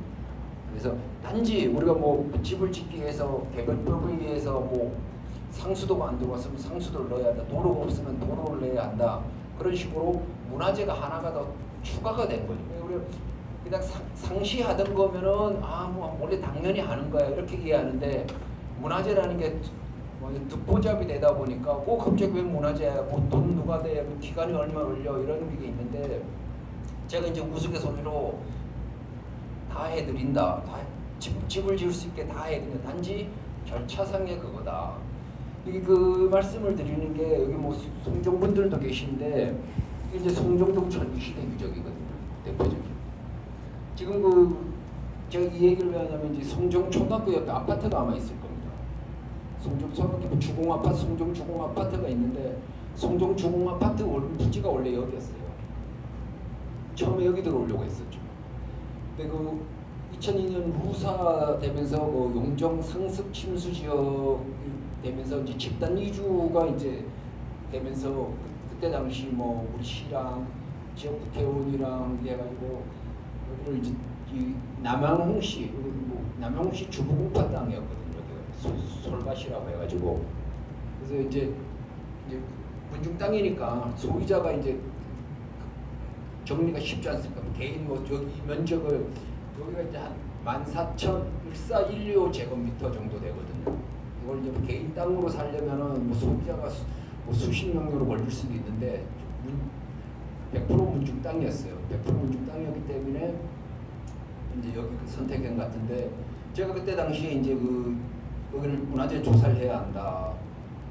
그래서 단지 우리가 뭐 집을 짓기 위해서 개발법에 의해서 뭐 상수도가 안 들어왔으면 상수도를 넣어야 한다. 도로가 없으면 도로를 내야 한다. 그런 식으로 문화재가 하나가 더 추가가 된 거죠. 우리가 그냥 상시하던 거면은 뭐 원래 당연히 하는 거야 이렇게 이해하는데 문화재라는 게 듣보잡이 되다 보니까 갑자기 왜 문화재야? 뭐 돈 누가 돼? 뭐 기간이 얼마 걸려? 이런 게 있는데 제가 이제 우스갯소리로 다 해드린다. 집을 지을 수 있게 다 해드린다. 단지 절차상의 그거다. 이게 그 말씀을 드리는 게 여기 뭐 송정분들도 계신데 이제 송정동 전시대 유적이거든요. 대표적인. 지금 제가 이 얘기를 왜 하냐면 이제 송정초등학교 옆에 아파트가 아마 있을 겁니다. 송정초등학교 주공아파트, 송정주공아파트가 있는데 송정주공아파트 부지가 원래 여기였어요. 처음에 여기 들어오려고 했었죠. 근데 그 2002년 루사 되면서 그 용정 상습 침수 지역 되면서 이제 집단 이주가 이제 되면서 그때 당시 뭐 우리 시랑 지역 국회의원이랑 해가지고 여기를 이제 이 남양홍시 남양홍시 주부공파 땅이었거든요. 솔밭이라고 해가지고 그래서 이제 군중 땅이니까 소유자가 이제 정리가 쉽지 않습니까? 개인 뭐 여기 면적을 여기가 이제 한 14,1412 제곱미터 정도 되거든요. 이걸 이제 개인 땅으로 살려면은 뭐 소비자가 뭐 수십 명으로 몰릴 수도 있는데 100% 문중 땅이었어요. 100% 문중 땅이었기 때문에 이제 여기 선택한 것 같은데 제가 그때 당시에 이제 여기를 문화재 조사를 해야 한다.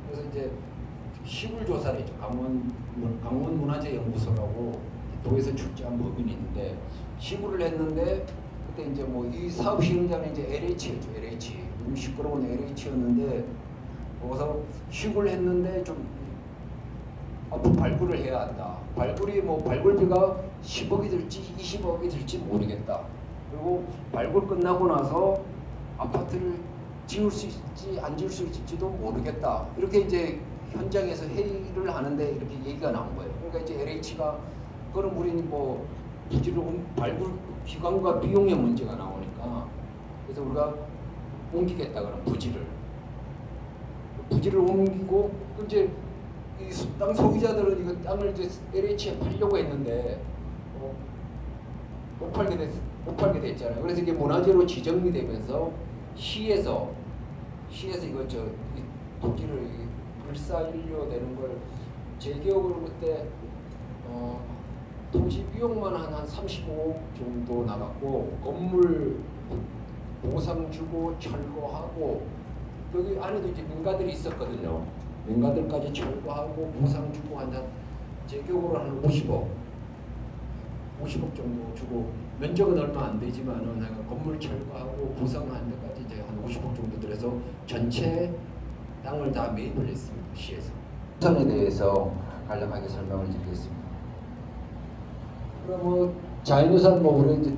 그래서 이제 시물 조사를 했죠. 강원 문화재 연구소라고 도에서 출제한 법인이 있는데 시구를 했는데 그때 이제 뭐 이 사업 시행자는 이제 LH였죠. LH 시끄러운 LH였는데 거기서 시구를 했는데 좀 앞으로 발굴을 해야 한다. 발굴이 뭐 발굴비가 10억이 들지 20억이 들지 모르겠다. 그리고 발굴 끝나고 나서 아파트를 지을 수 있을지 안 지을 수 있을지도 모르겠다. 이렇게 이제 현장에서 회의를 하는데 이렇게 얘기가 나온 거예요. 그러니까 이제 LH가 그럼 우리는 뭐 부지를 발굴 기간과 비용의 문제가 나오니까 그래서 우리가 옮기겠다 그럼 부지를 옮기고 이제 이 땅 소유자들은 이거 땅을 이제 LH에 팔려고 했는데 못 팔게 됐잖아요. 그래서 이게 문화재로 지정이 되면서 시에서 이거 이 토지를 불사일료 되는 걸 제 기억으로 그때 토지 비용만 한 35억 정도 나갔고 건물 보상 주고 철거하고 여기 안에도 이제 민가들이 있었거든요. 민가들까지 철거하고 보상 주고 제 기억으로 한 50억 정도 주고 면적은 얼마 안 되지만은 건물 철거하고 보상하는 데까지 이제 한 50억 정도 들어서 전체 땅을 다 매입을 했습니다. 시에서. 부산에 대해서 간략하게 설명을 드리겠습니다. 그럼 뭐 자연유산 뭐 우리 이제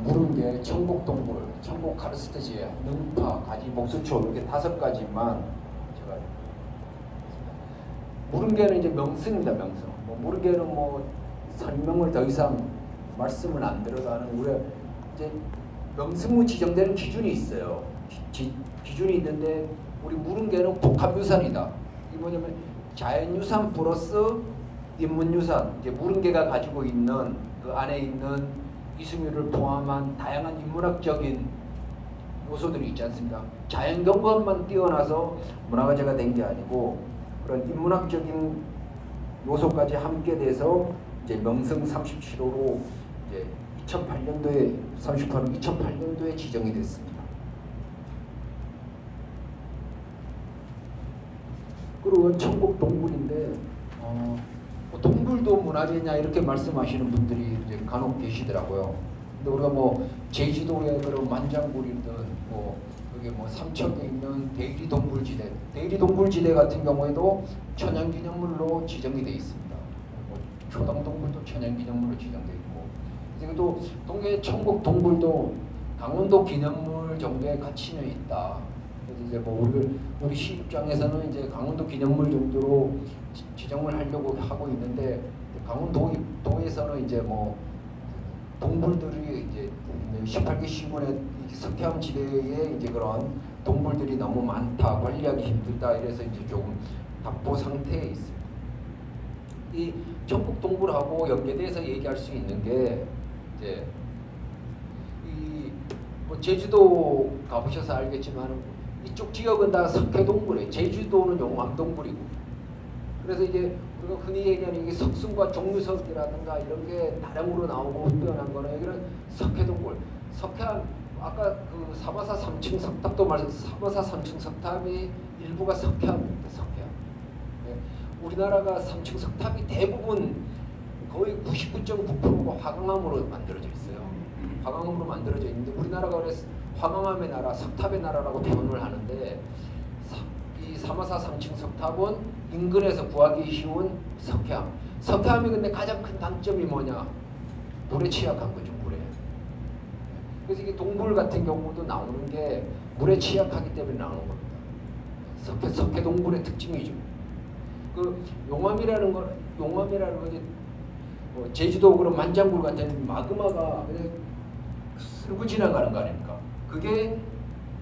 무릉계, 청곡동굴, 청곡 카르스트지에, 능파, 가지, 목수초 이렇게 5가지만 제가 무릉계는 이제 명승입니다. 명승. 뭐 무릉계는 뭐 설명을 더 이상 말씀을 안 드려가는 우리 이제 명승무 지정되는 기준이 있어요. 기준이 있는데 우리 무릉계는 복합유산이다. 이 뭐냐면 자연유산 플러스 인문유산, 이제 무릉계가 가지고 있는 그 안에 있는 이승유를 포함한 다양한 인문학적인 요소들이 있지 않습니까? 자연경관만 뛰어나서 문화가제가 된 게 아니고 그런 인문학적인 요소까지 함께 돼서 이제 명승 37호로 이제 2008년도에 지정이 됐습니다. 그리고 천국 동굴인데 뭐 동굴도 문화재냐 이렇게 말씀하시는 분들이 이제 간혹 계시더라고요. 근데 우리가 뭐 제주도의 그런 만장굴이든 뭐 여기 뭐 삼척에 있는 대리 동굴지대, 대리 동굴지대 같은 경우에도 천연기념물로 지정이 돼 있습니다. 뭐 초당동굴도 천연기념물로 지정돼 있고, 그리고 또 동계 천국 동굴도 강원도 기념물 정도의 가치는 있다. 그래서 이제 뭐 우리 시 입장에서는 이제 강원도 기념물 정도로 지정을 하려고 하고 있는데, 강원도에서는 이제 뭐 동물들이 이제 18개 시군의 석회암 지대에 이제 그런 동물들이 너무 많다, 관리하기 힘들다, 이래서 이제 조금 답보 상태에 있습니다. 이 전국 동굴하고 연계돼서 얘기할 수 있는 게 이제 뭐 제주도 가보셔서 알겠지만 이쪽 지역은 다 석회동굴이에요. 제주도는 용암동굴이고. 그래서 이제 우리가 흔히 얘기하는 이게 석순과 종류석이라든가 이런 게 다량으로 나오고 흡변한 거는 여기는 석회동굴. 석회암, 아까 그 사마사 3층 석탑도 사마사 3층 석탑이 일부가 석회암입니다. 석회암. 네. 우리나라가 3층 석탑이 대부분 거의 99.9%가 화강암으로 만들어져 있어요. 화강암으로 만들어져 있는데 우리나라가 그래서 화강암의 나라, 석탑의 나라라고 표현을 하는데, 이 사마사 3층 석탑은 인근에서 구하기 쉬운 석회암. 석회암이 근데 가장 큰 단점이 뭐냐? 물에 취약한 거죠, 물에. 그래서 이게 동굴 같은 경우도 나오는 게 물에 취약하기 때문에 나오는 겁니다. 석회 동굴의 특징이죠. 그 용암이라는 건 제주도 그런 만장굴 같은 마그마가 그냥 쓸고 지나가는 거 아닙니까? 그게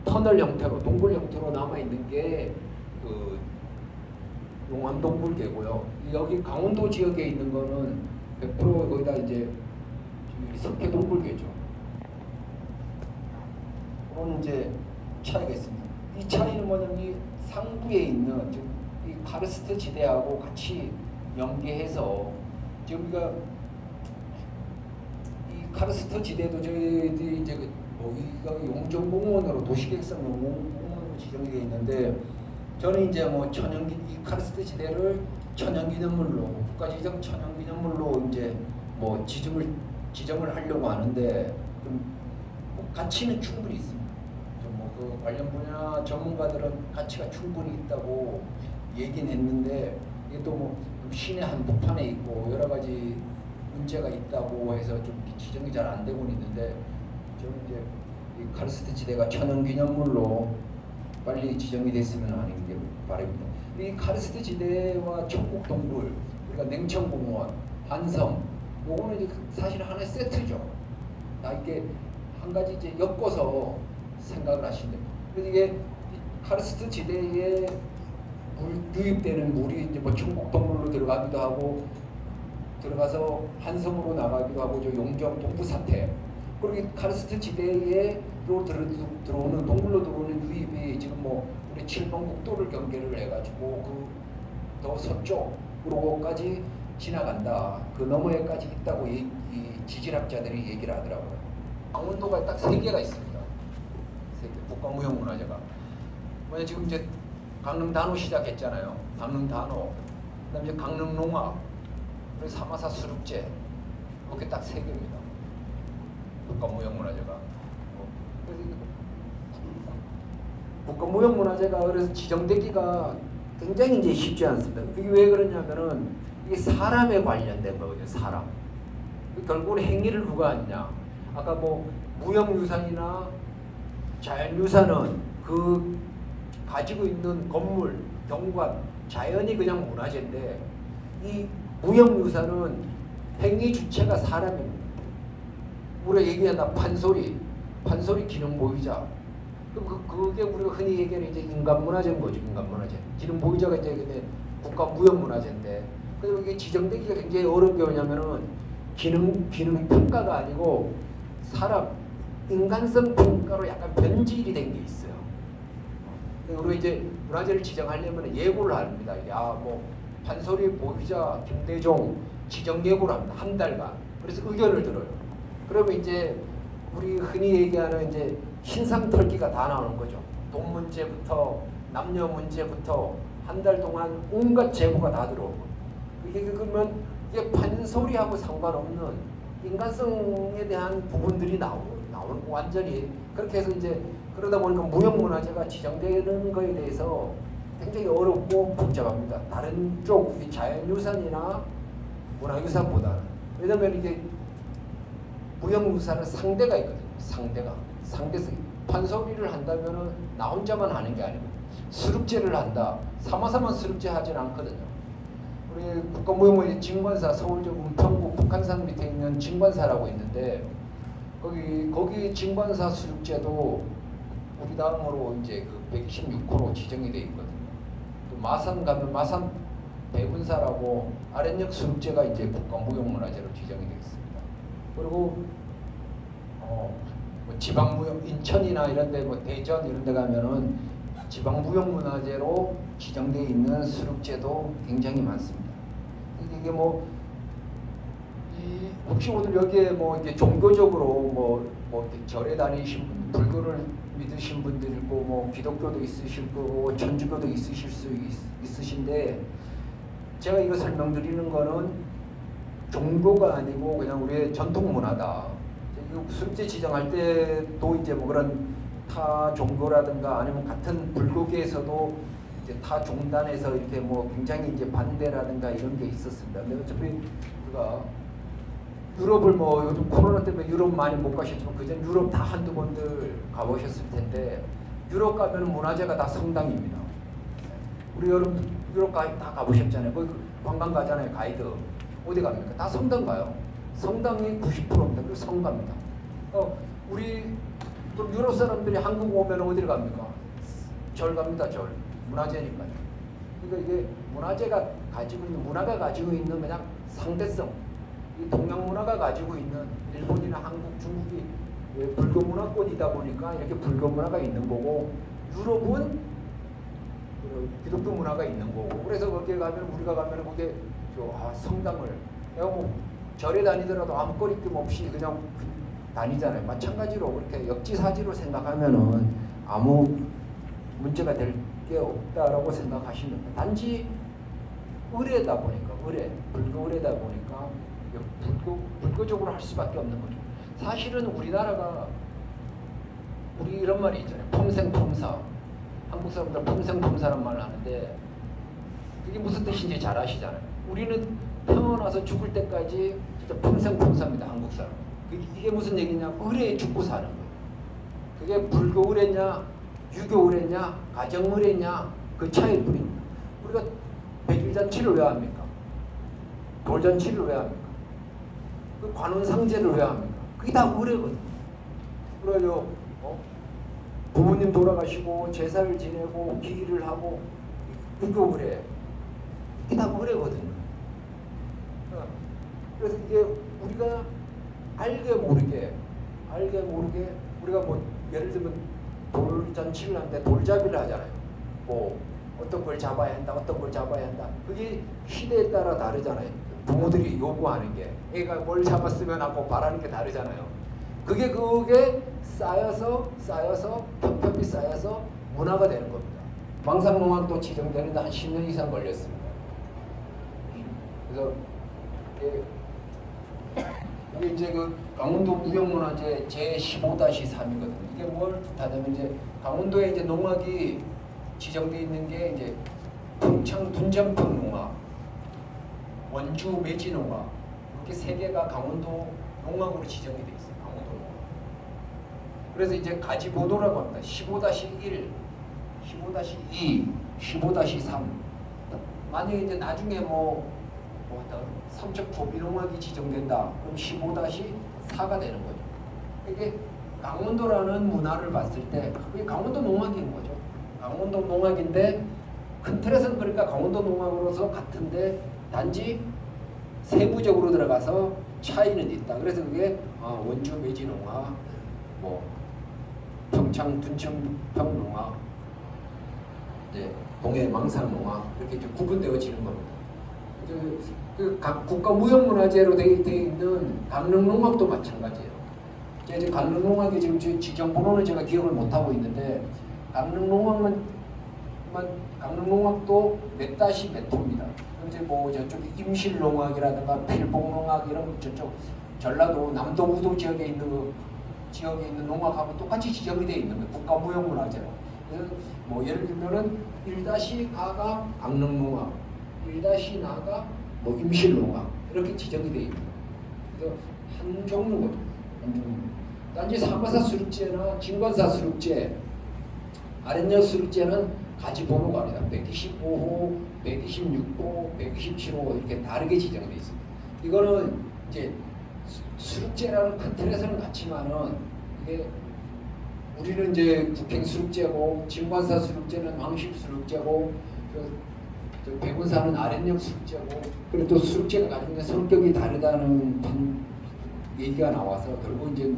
터널 형태로, 동굴 형태로 남아 있는 게 그 용암동굴계고요. 여기 강원도 지역에 있는 거는 100% 거기다 이제 석회동굴계죠. 그런 이제 차이가 있습니다. 이 차이는 뭐냐면 이 상부에 있는 즉 이 카르스트 지대하고 같이 연계해서 지금 우리가 이 카르스트 지대도 저희들이 이제 여기가 용정공원으로 도시계획상 용정공원으로 지정되어 있는데, 저는 이제 뭐 이 카르스트 지대를 천연기념물로, 국가지정 천연기념물로 이제 뭐 지정을 하려고 하는데 좀뭐 가치는 충분히 있습니다. 좀 뭐 그 관련 분야 전문가들은 가치가 충분히 있다고 얘기는 했는데, 이게 또 뭐 시내 한복판에 있고 여러 가지 문제가 있다고 해서 좀 지정이 잘 안 되고 있는데, 저는 이제 이 카르스트 지대가 천연기념물로 빨리 지정이 됐으면 하는 게 바랍니다. 이 카르스트 지대와 천국동굴, 우리가 냉천공원, 한섬, 요거는 이제 사실 하나의 세트죠. 다 이렇게 한 가지 이제 엮어서 생각을 하시면 됩니다. 그래서 이게 카르스트 지대에 유입되는 물이 이제 뭐 천국동굴로 들어가기도 하고, 들어가서 한섬으로 나가기도 하고, 저 용정 동부 사태, 그리고 이 카르스트 지대에 들어오는 동굴로 들어오는 유입이 지금 뭐 우리 7번 국도를 경계를 해가지고 그 더 서쪽으로까지 지나간다. 그 너머에까지 있다고 이 지질학자들이 얘기를 하더라고요. 강원도가 딱 3개가 있습니다. 3개 국가무형문화재가. 뭐냐 지금 이제 강릉 단호 시작했잖아요. 강릉 단호. 그다음에 이제 강릉 농악, 그리고 사마사 수륙제. 이렇게 딱 3개입니다. 국가무형문화재가. 국가무형문화재가 그래서 지정되기가 굉장히 이제 쉽지 않습니다. 그게 왜 그러냐면은 이게 사람에 관련된 거거든요. 사람. 결국은 행위를 누가 하느냐. 아까 뭐 무형유산이나 자연유산은 그 가지고 있는 건물, 경관, 자연이 그냥 문화재인데, 이 무형유산은 행위 주체가 사람입니다. 우리가 얘기한다 판소리 기능 보이자. 그럼 그게 우리가 흔히 얘기하는 이제 인간문화재인 거죠. 인간문화재. 기능 보이자가 이제 근데 국가무형문화재인데, 그리고 이게 지정되기가 굉장히 어려운 게 뭐냐면은 기능 평가가 아니고 사람 인간성 평가로 약간 변질이 된 게 있어요. 우리가 이제 문화재를 지정하려면 예고를 합니다. 뭐 판소리 보이자 김대종 지정 예고를 합니다. 한 달간. 그래서 의견을 들어요. 그러면 이제 우리 흔히 얘기하는 이제 신상 털기가 다 나오는 거죠. 돈 문제부터 남녀 문제부터 한 달 동안 온갖 제보가 다 들어오고 이게 그러면 이게 판소리하고 상관없는 인간성에 대한 부분들이 나오는 거 완전히 그렇게 해서 이제 그러다 보니까 무형문화재가 지정되는 거에 대해서 굉장히 어렵고 복잡합니다. 다른 쪽 자연유산이나 문화유산보다는 왜냐하면 이게 무형유산은 상대가 있거든요. 상대성 판소리를 한다면은 나 혼자만 하는 게 아니고 수륙제를 한다. 사마사만 수륙제 하진 않거든요. 우리 국가무형문화재 진관사 서울역 은평구 북한산 밑에 있는 진관사라고 있는데 거기 진관사 수륙제도 우리 다음으로 이제 그 126호로 지정이 돼 있거든요. 또 마산 가면 마산 대군사라고 아랫역 수륙제가 이제 국가무형문화재로 지정이 되어 있습니다. 그리고 뭐 지방무형 인천이나 이런데 뭐 대전 이런데 가면은 지방무형문화재로 지정되어 있는 수륙제도 굉장히 많습니다. 이게 뭐 혹시 오늘 여기에 뭐 이게 종교적으로 뭐 이렇게 절에 다니신 분, 불교를 믿으신 분들 있고 뭐 기독교도 있으실 거고 천주교도 있으실 수 있으신데 제가 이거 설명드리는 거는 종교가 아니고 그냥 우리의 전통 문화다. 수륙제 지정할 때도 이제 뭐 그런 타 종교라든가 아니면 같은 불교계에서도 이제 타 종단에서 이렇게 뭐 굉장히 이제 반대라든가 이런 게 있었습니다. 근데 어차피 우리가 유럽을 뭐 요즘 코로나 때문에 유럽 많이 못 가셨지만 그전 유럽 다 한두 번들 가보셨을 텐데 유럽 가면 문화재가 다 성당입니다. 우리 여러분 유럽 다 가보셨잖아요. 거기 관광 가잖아요. 가이드 어디 갑니까? 다 성당 가요. 성당이 90%입니다. 그리고 성가입니다. 우리 또 유럽 사람들이 한국 오면 어디를 갑니까? 절 갑니다. 절. 문화재니까요. 그러니까 이게 문화재가 가지고 있는 문화가 가지고 있는 그냥 상대성. 이 동양 문화가 가지고 있는 일본이나 한국, 중국이 불교 문화권이다 보니까 이렇게 불교 문화가 있는 거고 유럽은 기독교 문화가 있는 거고 그래서 거기에 가면 우리가 가면 거기에 성당을 내가 뭐 절에 다니더라도 아무 거리낌 없이 그냥 다니잖아요. 마찬가지로 그렇게 역지사지로 생각하면은 아무 문제가 될 게 없다라고 생각하시면 됩니다. 단지 의례다 보니까 불교 의례다 보니까 불교적으로 할 수밖에 없는 거죠. 사실은 우리나라가 우리 이런 말이 있잖아요. 품생품사. 한국 사람들 품생품사란 말을 하는데 그게 무슨 뜻인지 잘 아시잖아요. 우리는 태어나서 죽을 때까지 진짜 품생품사입니다. 한국 사람. 이게 무슨 얘기냐? 의례에 죽고 사는 거예요. 그게 불교 의례냐, 유교 의례냐, 가정 의례냐 그 차이일 뿐입니다. 우리가 백일잔치를 왜 합니까? 돌잔치를 왜 합니까? 그 관운상제를 왜 합니까? 그게 다 의례거든요. 그래요. 부모님 돌아가시고 제사를 지내고 기일을 하고 유교 의례 이게 다 의례거든요. 그래서 이게 우리가 알게 모르게 우리가 뭐 예를 들면 돌잔치를 하는데 돌잡이를 하잖아요. 뭐 어떤 걸 잡아야 한다, 어떤 걸 잡아야 한다. 그게 시대에 따라 다르잖아요. 부모들이 요구하는 게 애가 뭘 잡았으면 하고 바라는 게 다르잖아요. 그게 쌓여서 편편히 쌓여서 문화가 되는 겁니다. 망상농악도 지정되는데 한 10년 이상 걸렸습니다. 그래서 이게 이제 그 강원도 무형문화재 제15-3이거든요. 이게 뭘 뜻하냐면 이제 강원도에 이제 농악이 지정되어 있는 게 이제 평창 둔전평 농악, 원주 매지 농악 이렇게 세 개가 강원도 농악으로 지정이 되어 있어요. 강원도 농악. 그래서 이제 가지보도라고 합니다. 15-1, 15-2, 15-3. 만약에 이제 나중에 삼척 조비농악이 지정된다. 그럼 15-4가 되는 거죠. 이게 강원도라는 문화를 봤을 때 그게 강원도 농악인 거죠. 강원도 농악인데 큰 틀에서는 그러니까 강원도 농악으로서 같은데 단지 세부적으로 들어가서 차이는 있다. 그래서 그게 원주 매지 농악, 뭐 평창 둔천평 농악, 이제 동해 망상 농악 이렇게 이제 구분되어지는 겁니다. 각 국가 무형문화재로 되어 있는 강릉농악도 마찬가지예요. 이제 강릉농악이 지금 지정 번호는 제가 기억을 못 하고 있는데 강릉농악은 그러면 강릉농악도 몇 다시 몇 호입니다. 이제 뭐 저쪽 임실농악이라든가 필봉농악 이런 저쪽 전라도 남도 우도 지역에 있는 농악하고 똑같이 지정이 되어 있는 거예요. 국가무형문화재로. 그래서 뭐 예를 들면은 1-가가 강릉농악, 1-나가 뭐 임실농악 이렇게 지정이 되어 있는 거예요. 그래서 한 종류거든요. 한 종류. 단지 사마사 수륙제나 진관사 수륙제, 아랫역 수륙제는 가지 번호가 아니다. 125호, 126호, 127호 이렇게 다르게 지정되어 있습니다. 이거는 이제 수륙제라는 큰 틀에서는 같지만은 이게 우리는 이제 국행 수륙제고 진관사 수륙제는 왕십 수륙제고 백운사는 아랫역 수륙제고 그리고 또 수륙제가 가지고 있는 성격이 다르다는 얘기가 나와서 결국 이제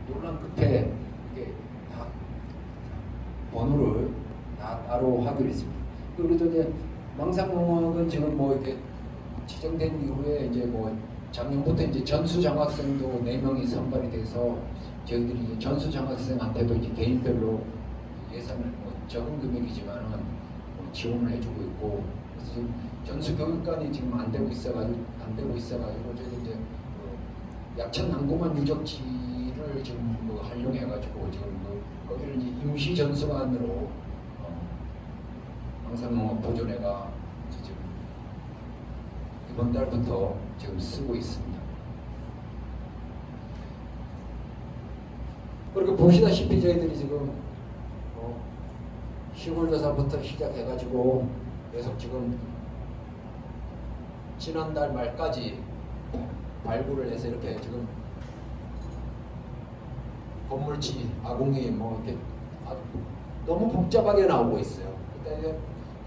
논란 끝에 이게 다 번호를 다 따로 하기로 했습니다. 그리고 또 이제 망상농악은 지금 뭐 이렇게 지정된 이후에 이제 뭐 작년부터 이제 전수장학생도 4명이 선발이 돼서 저희들이 이제 전수장학생한테도 이제 개인별로 예산을 뭐 적은 금액이지만은 뭐 지원을 해주고 있고 그래서 지금 전수교육관이 지금 안 되고 있어가지고 저희 이제 약천 남구만 유적지를 지금 뭐 활용해가지고 지금 거기를 이제 임시 전수관으로 망상농악 보존회가 지금 이번 달부터 지금 쓰고 있습니다. 그리고 보시다시피 저희들이 지금 시골조사부터 시작해가지고 계속 지금 지난달 말까지 발굴을 해서 이렇게 지금 건물지, 아궁이 뭐 이렇게 너무 복잡하게 나오고 있어요. 그때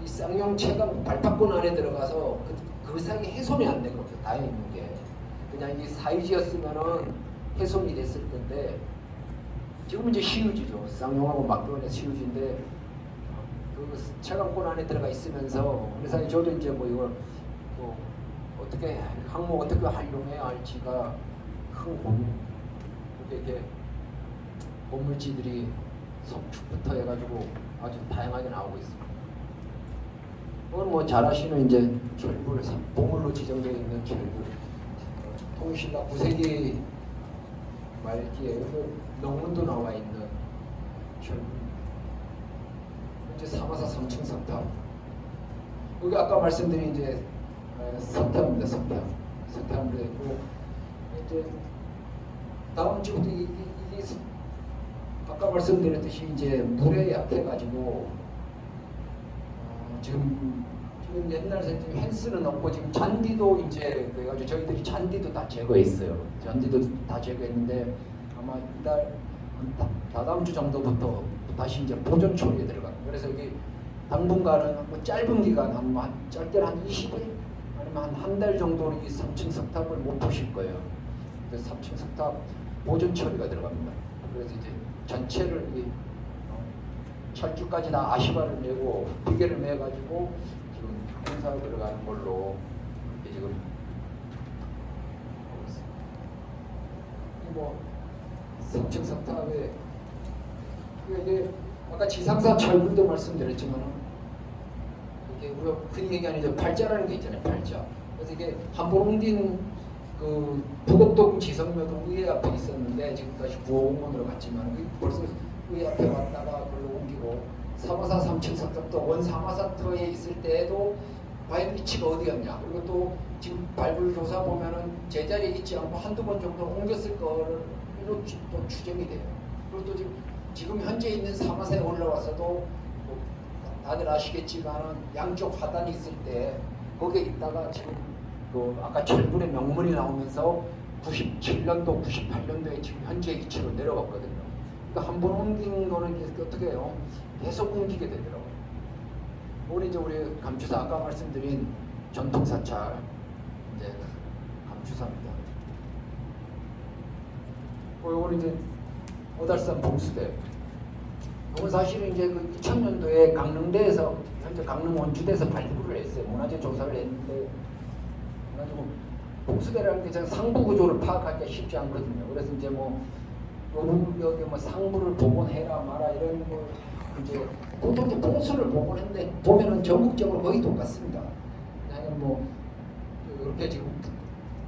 이 쌍용 체감 발파권 안에 들어가서 그 사이에 훼손이 안 되고 다행인 게 그냥 이 사이지였으면은 훼손이 됐을 건데 지금 이제 시유지죠. 쌍용하고 막교원의 시유지인데 그 체감권 안에 들어가 있으면서 그래서 저도 이제 뭐 이걸 뭐 어떻게 항목 어떻게 활용해야 할지가 큰 고민. 이렇게 건물지들이 석축부터 해가지고 아주 다양하게 나오고 있습니다. 그건 뭐 잘 아시는 이제 결불 보물로 지정되어 있는 결불 통신라 9세기 말기에 명문도 나와 있는 결불. 이제 사마사 3층 석탑. 여기 아까 말씀드린 이제 석탑입니다. 석탑으로 있고 이제 다음 주부터 이게 아까 말씀드렸듯이 이제 물에 약해가지고 지금 옛날 펜스는 없고 지금 잔디도 이제 그래가지고 저희들이 잔디도 다 제거했어요. 잔디도 다 제거했는데 아마 이달 다다음 주 정도부터 다시 이제 보존 처리에 들어가요. 그래서 여기 당분간은 뭐 짧은 기간 한 짧게는 한 20일 아니면 한 달 정도는 이 3층 석탑을 못 보실 거예요. 그래서 3층 석탑 보존 처리가 들어갑니다. 그래서 이제 전체를 철쭉까지 다 아시바를 메고 비계를 매가지고 지금 행사에 들어가는 걸로 이렇게 지금 하고 있습니다. 뭐 3층 석탑에 이게 아까 지상사 철불도 말씀드렸지만 이게 우리가 흔히 얘기하는 이제 팔자라는 게 있잖아요. 팔자. 그래서 이게 한번 옮긴 그 부곡동 지성묘도 의회 앞에 있었는데 지금 다시 구호공원으로 갔지만 벌써 의회 앞에 왔다가 그걸로 옮기고 사마사 3층 석탑도 원사마사터에 있을 때에도 과연 위치가 어디였냐. 그리고 또 지금 발굴 조사 보면은 제자리에 있지 않고 한두 번 정도 옮겼을 거로 또 추정이 돼요. 그리고 또 지금 현재 있는 사마사에 올라와서도 다들 아시겠지만은 양쪽 화단이 있을 때 거기에 있다가 지금 그 아까 철불의 명물이 나오면서 97년도, 98년도에 지금 현재 위치로 내려갔거든요. 그러니까 한 번 옮긴 거는 어떻게 해요? 계속 옮기게 되더라고요. 오늘 이제 우리 감추사 아까 말씀드린 전통 사찰 이제 감추사입니다. 이거는 이제 어달산 봉수대. 이건 사실은 이제 그 2000년도에 강릉대에서 현재 강릉 원주대에서 발굴을 했어요. 문화재 조사를 했는데 그래가지고 봉수대라는 게 상부 구조를 파악하기가 쉽지 않거든요. 그래서 이제 뭐 여기 뭐 상부를 복원해라 마라 이런 거 이제 보통 이제 보수를 보면은 전국적으로 거의 똑같습니다. 그냥 뭐 이렇게 지금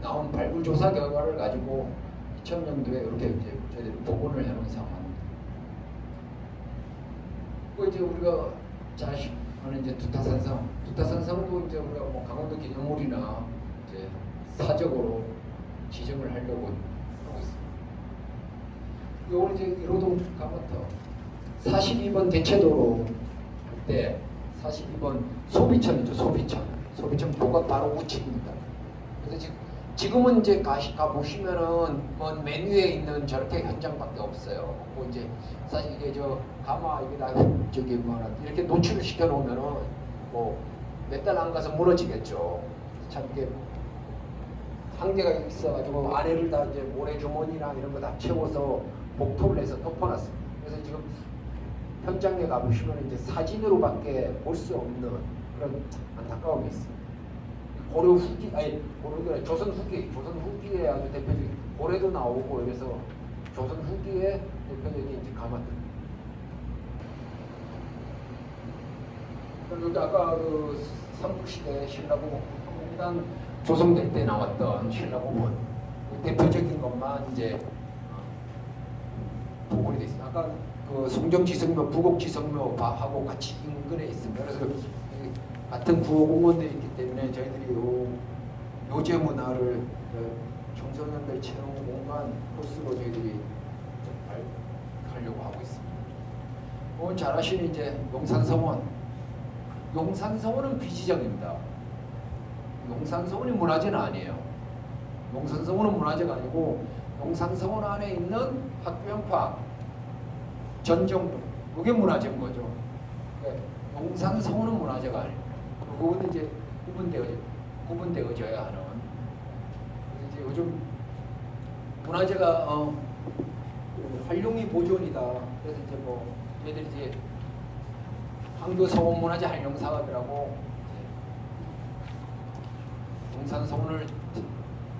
나온 발굴 조사 결과를 가지고 2000년도에 이렇게 이제 저희들이 복원을 해놓은 상황입니다. 그 이제 우리가 잘 아는 이제 두타산성도 이제 우리가 뭐 강원도 기념물이나 이제 사적으로 지정을 하려고 하고 있습니다. 요거는 이제 1호동 가마터 42번 대체도로 할 때 42번 소비천이죠. 소비천 도가 바로 우측입니다. 그래서 지금은 이제 가 보시면은 맨 위에 있는 저렇게 현장밖에 없어요. 뭐 이제 사실 이게 저 가마 이게 다 저기 뭐 이렇게 노출을 시켜 놓으면은 뭐 몇 달 안 가서 무너지겠죠. 참 이게 한계가 있어가지고 아래를 다 이제 모래 주머니나 이런 거 다 채워서 복토를 해서 덮어놨습니다. 그래서 지금 현장에 가보시면 이제 사진으로밖에 볼 수 없는 그런 안타까움이 있습니다. 고려 후기, 아니 고려가 조선 후기에 아주 대표적인 고래도 나오고 그래서 조선 후기에 대표적인 이제 가마들. 그리고 아까 그 삼국시대 신라고 일단 조성될 때 나왔던 신라고문 대표적인 것만 이제 복원이 돼 있습니다. 아까 그 송정지성묘, 부곡지성묘하고 같이 인근에 있습니다. 그래서 같은 구호공원에 있기 때문에 저희들이 요제 문화를 청소년들 체험 공간 코스로 저희들이 하려고 하고 있습니다. 오늘 잘 아시는 이제 용산성원은 비지정입니다. 용산성원이 문화재는 아니에요. 용산성원은 문화재가 아니고 용산성원 안에 있는 학교연파 전정동 그게 문화재인 거죠. 용산성원은 문화재가 아니에요. 그거는 이제 구분되어져야 하는. 이제 요즘 문화재가 활용이 보존이다. 그래서 이제 뭐 얘들이 이제 한교성원 문화재 활용사업이라고 용산성원을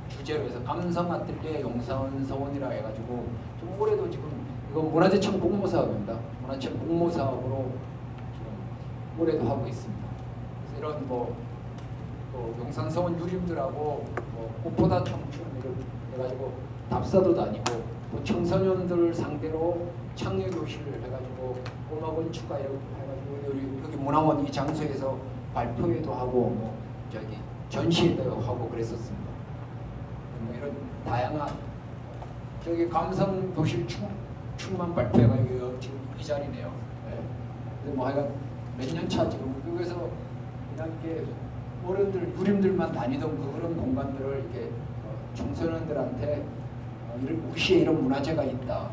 주제로 해서 감성아뜰리에 용산성원이라 해가지고 좀 올해도 지금 이건 문화재청 공모사업입니다. 문화재청 공모사업으로 지금 올해도 하고 있습니다. 그래서 이런 뭐 용산성원 유림들하고 뭐 꽃보다 청춘 이런 해가지고 답사도 다니고 뭐 청소년들 상대로 창의교실을 해가지고 음악원 추가 이렇게 해가지고 여기 문화원 이 장소에서 발표회도 하고 뭐 저기 전시회도 하고 그랬었습니다. 뭐 이런 다양한 저기 감성교실 충만 발표회가 지금 이 자리네요. 네. 근데 뭐 하여간 몇 년 차 지금 여기서 그냥 이렇게 어른들 유림들만 다니던 그런 공간들을 이렇게 청소년들한테 우리 시에 이런 문화재가 있다.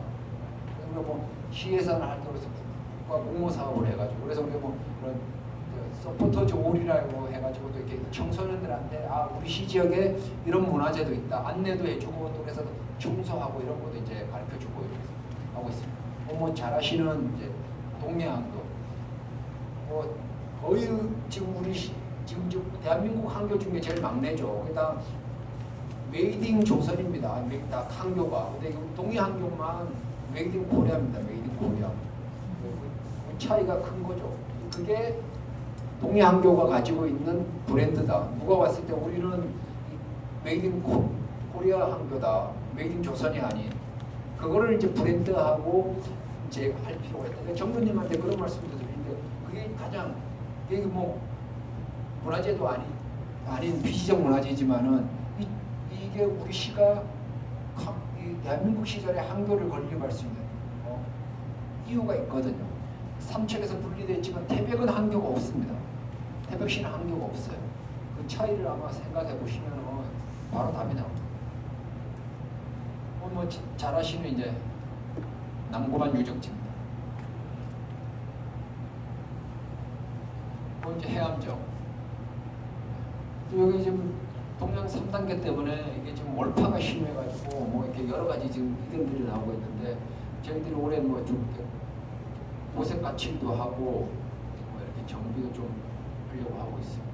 그래서 뭐 시예산을 할 때 그래서 국가 공모 사업을 해가지고 그래서 우리가 뭐 그런 서포터 조울이라고 해가지고 또 이렇게 청소년들한테 우리 시 지역에 이런 문화재도 있다 안내도 해주고 또 그래서 청소하고 이런 것도 이제 가르쳐주고 이렇게 하고 있습니다. 뭐 잘 아시는 이제 동해안도 뭐 거의 지금 우리 지금 대한민국 항교 중에 제일 막내죠. 그러니까 메이드 인 조선입니다. 다 항교가. 근데 동해 항교만 메이드 인 코리아입니다. 메이드 인 코리아. 그 차이가 큰 거죠. 그게 동해 항교가 가지고 있는 브랜드다. 누가 왔을 때 우리는 메이드 인 코리아 항교다. 메이드 인 조선이 아닌. 그거를 이제 브랜드하고 이제 할 필요가 있다. 정부님한테 그런 말씀도 드리는데 그게 가장 이게 뭐 문화재도 아닌 비지적 문화재지만은 이게 우리 시가 대한민국 시절에 항교를 건립할 수 있는 이유가 있거든요. 삼척에서 분리됐지만 태백은 항교가 없습니다. 태백시는 항교가 없어요. 그 차이를 아마 생각해 보시면 바로 답이 나옵니다. 뭐 잘 아시는 이제 남고만 유적지입니다. 이제 해암정. 여기 지금 동양 3단계 때문에 이게 지금 월파가 심해가지고 뭐 이렇게 여러 가지 지금 이견들이 나오고 있는데 저희들이 올해 뭐좀 오색 가침도 하고 뭐 이렇게 정비도 좀 하려고 하고 있습니다.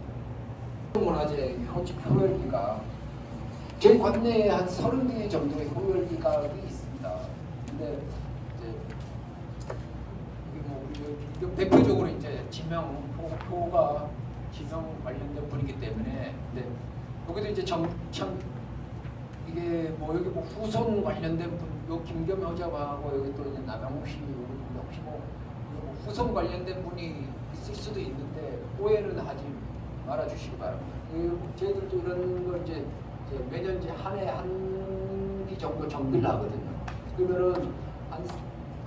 문화재 효율기가 저희 관내에 한 30개 정도의 효율기가 있습니다. 근데 이제 이게 뭐 우리 대표적으로 이제 호가 지명 관련된 분이기 때문에 근데 여기도 이제 참 이게 뭐 여기 뭐 후손 관련된 분, 요 김겸 여자하고 여기 또 이제 남영웅 씨 혹시 뭐 후손 관련된 분이 있을 수도 있는데 오해는 하지 말아주시기 바랍니다. 저희들도 이런 걸 이제 매년 이제 한 해 한 기 정도 정비를 하거든요. 그러면은 한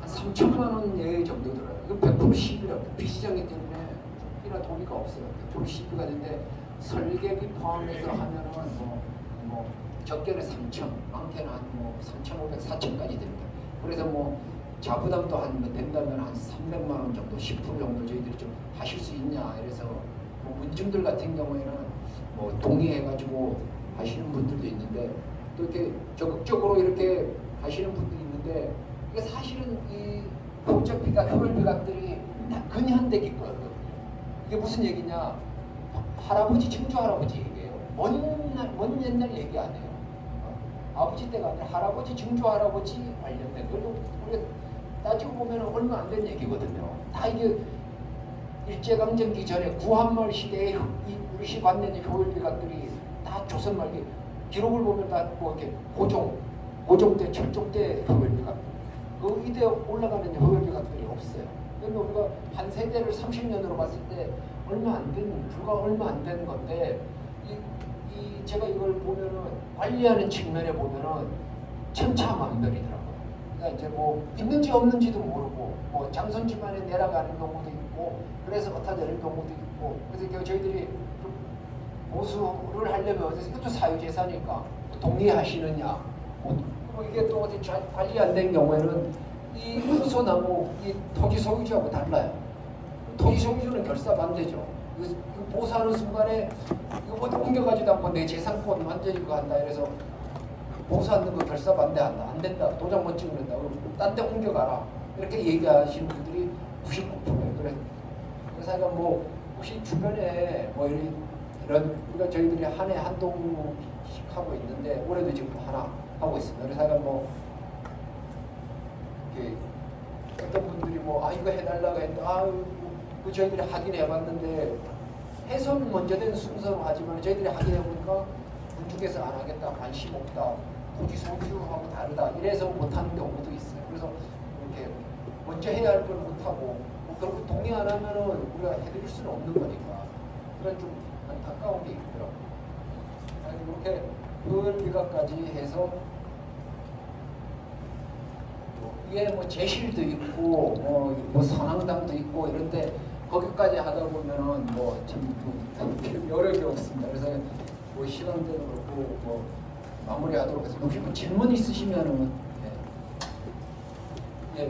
3천만 원 예외 정도 들어요. 이건 100% 시비라고 비시장이기 때문에 이나 도리가 없어요. 100% 시비가 되는데 설계비 포함해서 하면은 뭐 적게는 3천, 많게는 한뭐 3,500, 4천까지 됩니다. 그래서 뭐 자부담도 한 된다면 한 300만 원 정도, 10% 정도 저희들이 좀 하실 수 있냐. 그래서 뭐 문중들 같은 경우에는 뭐 동의해가지고 하시는 분들도 있는데 또 이렇게 적극적으로 이렇게 하시는 분들이 있는데 이게 사실은 이 공적 비각, 효율 비각들이 다 근현대기 거거든요. 이게 무슨 얘기냐? 할아버지, 증조 할아버지 얘기예요. 먼 옛날 얘기 안 해요. 아버지 때가 아니라 할아버지, 증조 할아버지 관련된 걸로 우리가 따지고 보면 얼마 안 된 얘기거든요. 다 이게 일제강점기 전에 구한말 시대의 이 우리시 관련된 효율 비각들이 다 조선 말기 기록을 보면 다 뭐 이렇게 고종 때, 철종 때 효율 비각. 그 이때 올라가는 효율 비각들이 없어요. 그러면 우리가 한 세대를 30년으로 봤을 때 불과 얼마 안 된 건데 제가 이걸 보면은 관리하는 측면에 보면은 천차만별이더라고요. 그러니까 이제 뭐 있는지 없는지도 모르고 뭐 장손 집안에 내려가는 경우도 있고 그래서 어디다 되는 경우도 있고 그래서 저희들이 좀 보수를 하려면 이것도 사유재산이니까 동의하시느냐 뭐 이게 또 어디 관리 안 된 경우에는 이 후소나무 이 토지 소유주하고 달라요. 토지 소유주는 결사반대죠. 보수하는 순간에 이거 어디 옮겨가지도 않고 내 재산권 완전히 그거 한다. 그래서 보수하는 거 결사반대한다. 안 된다. 도장 못 찍는다. 그럼 딴 데 옮겨가라. 이렇게 얘기하시는 분들이 99%예요. 그래서 뭐 혹시 주변에 뭐 이런 우리가 저희들이 한 해 한 동씩 하고 있는데 올해도 지금 하나 하고 있습니다. 그래서 뭐 이렇게 어떤 분들이 뭐 이거 해달라고 했는데 그 저희들이 확인해봤는데 해선 먼저 된 순서로 하지만 저희들이 확인해보니까 군중에서 안 하겠다, 관심 없다, 토지 소유하고 다르다 이래서 못하는 경우도 있어요. 그래서 이렇게 먼저 해야 할 걸 못하고 그리고 동의 안 하면은 우리가 해드릴 수는 없는 거니까 그런 좀 안타까운 게 있더라고요. 이렇게 효율 비각까지 해서 이게 뭐 제실도 있고 뭐 산항당도 있고 이런데 거기까지 하다 보면은 뭐참 여력이 없습니다. 그래서 뭐 시간대로 그렇고 뭐 마무리하도록 하겠습니다. 혹시 뭐 질문 있으시면은 예.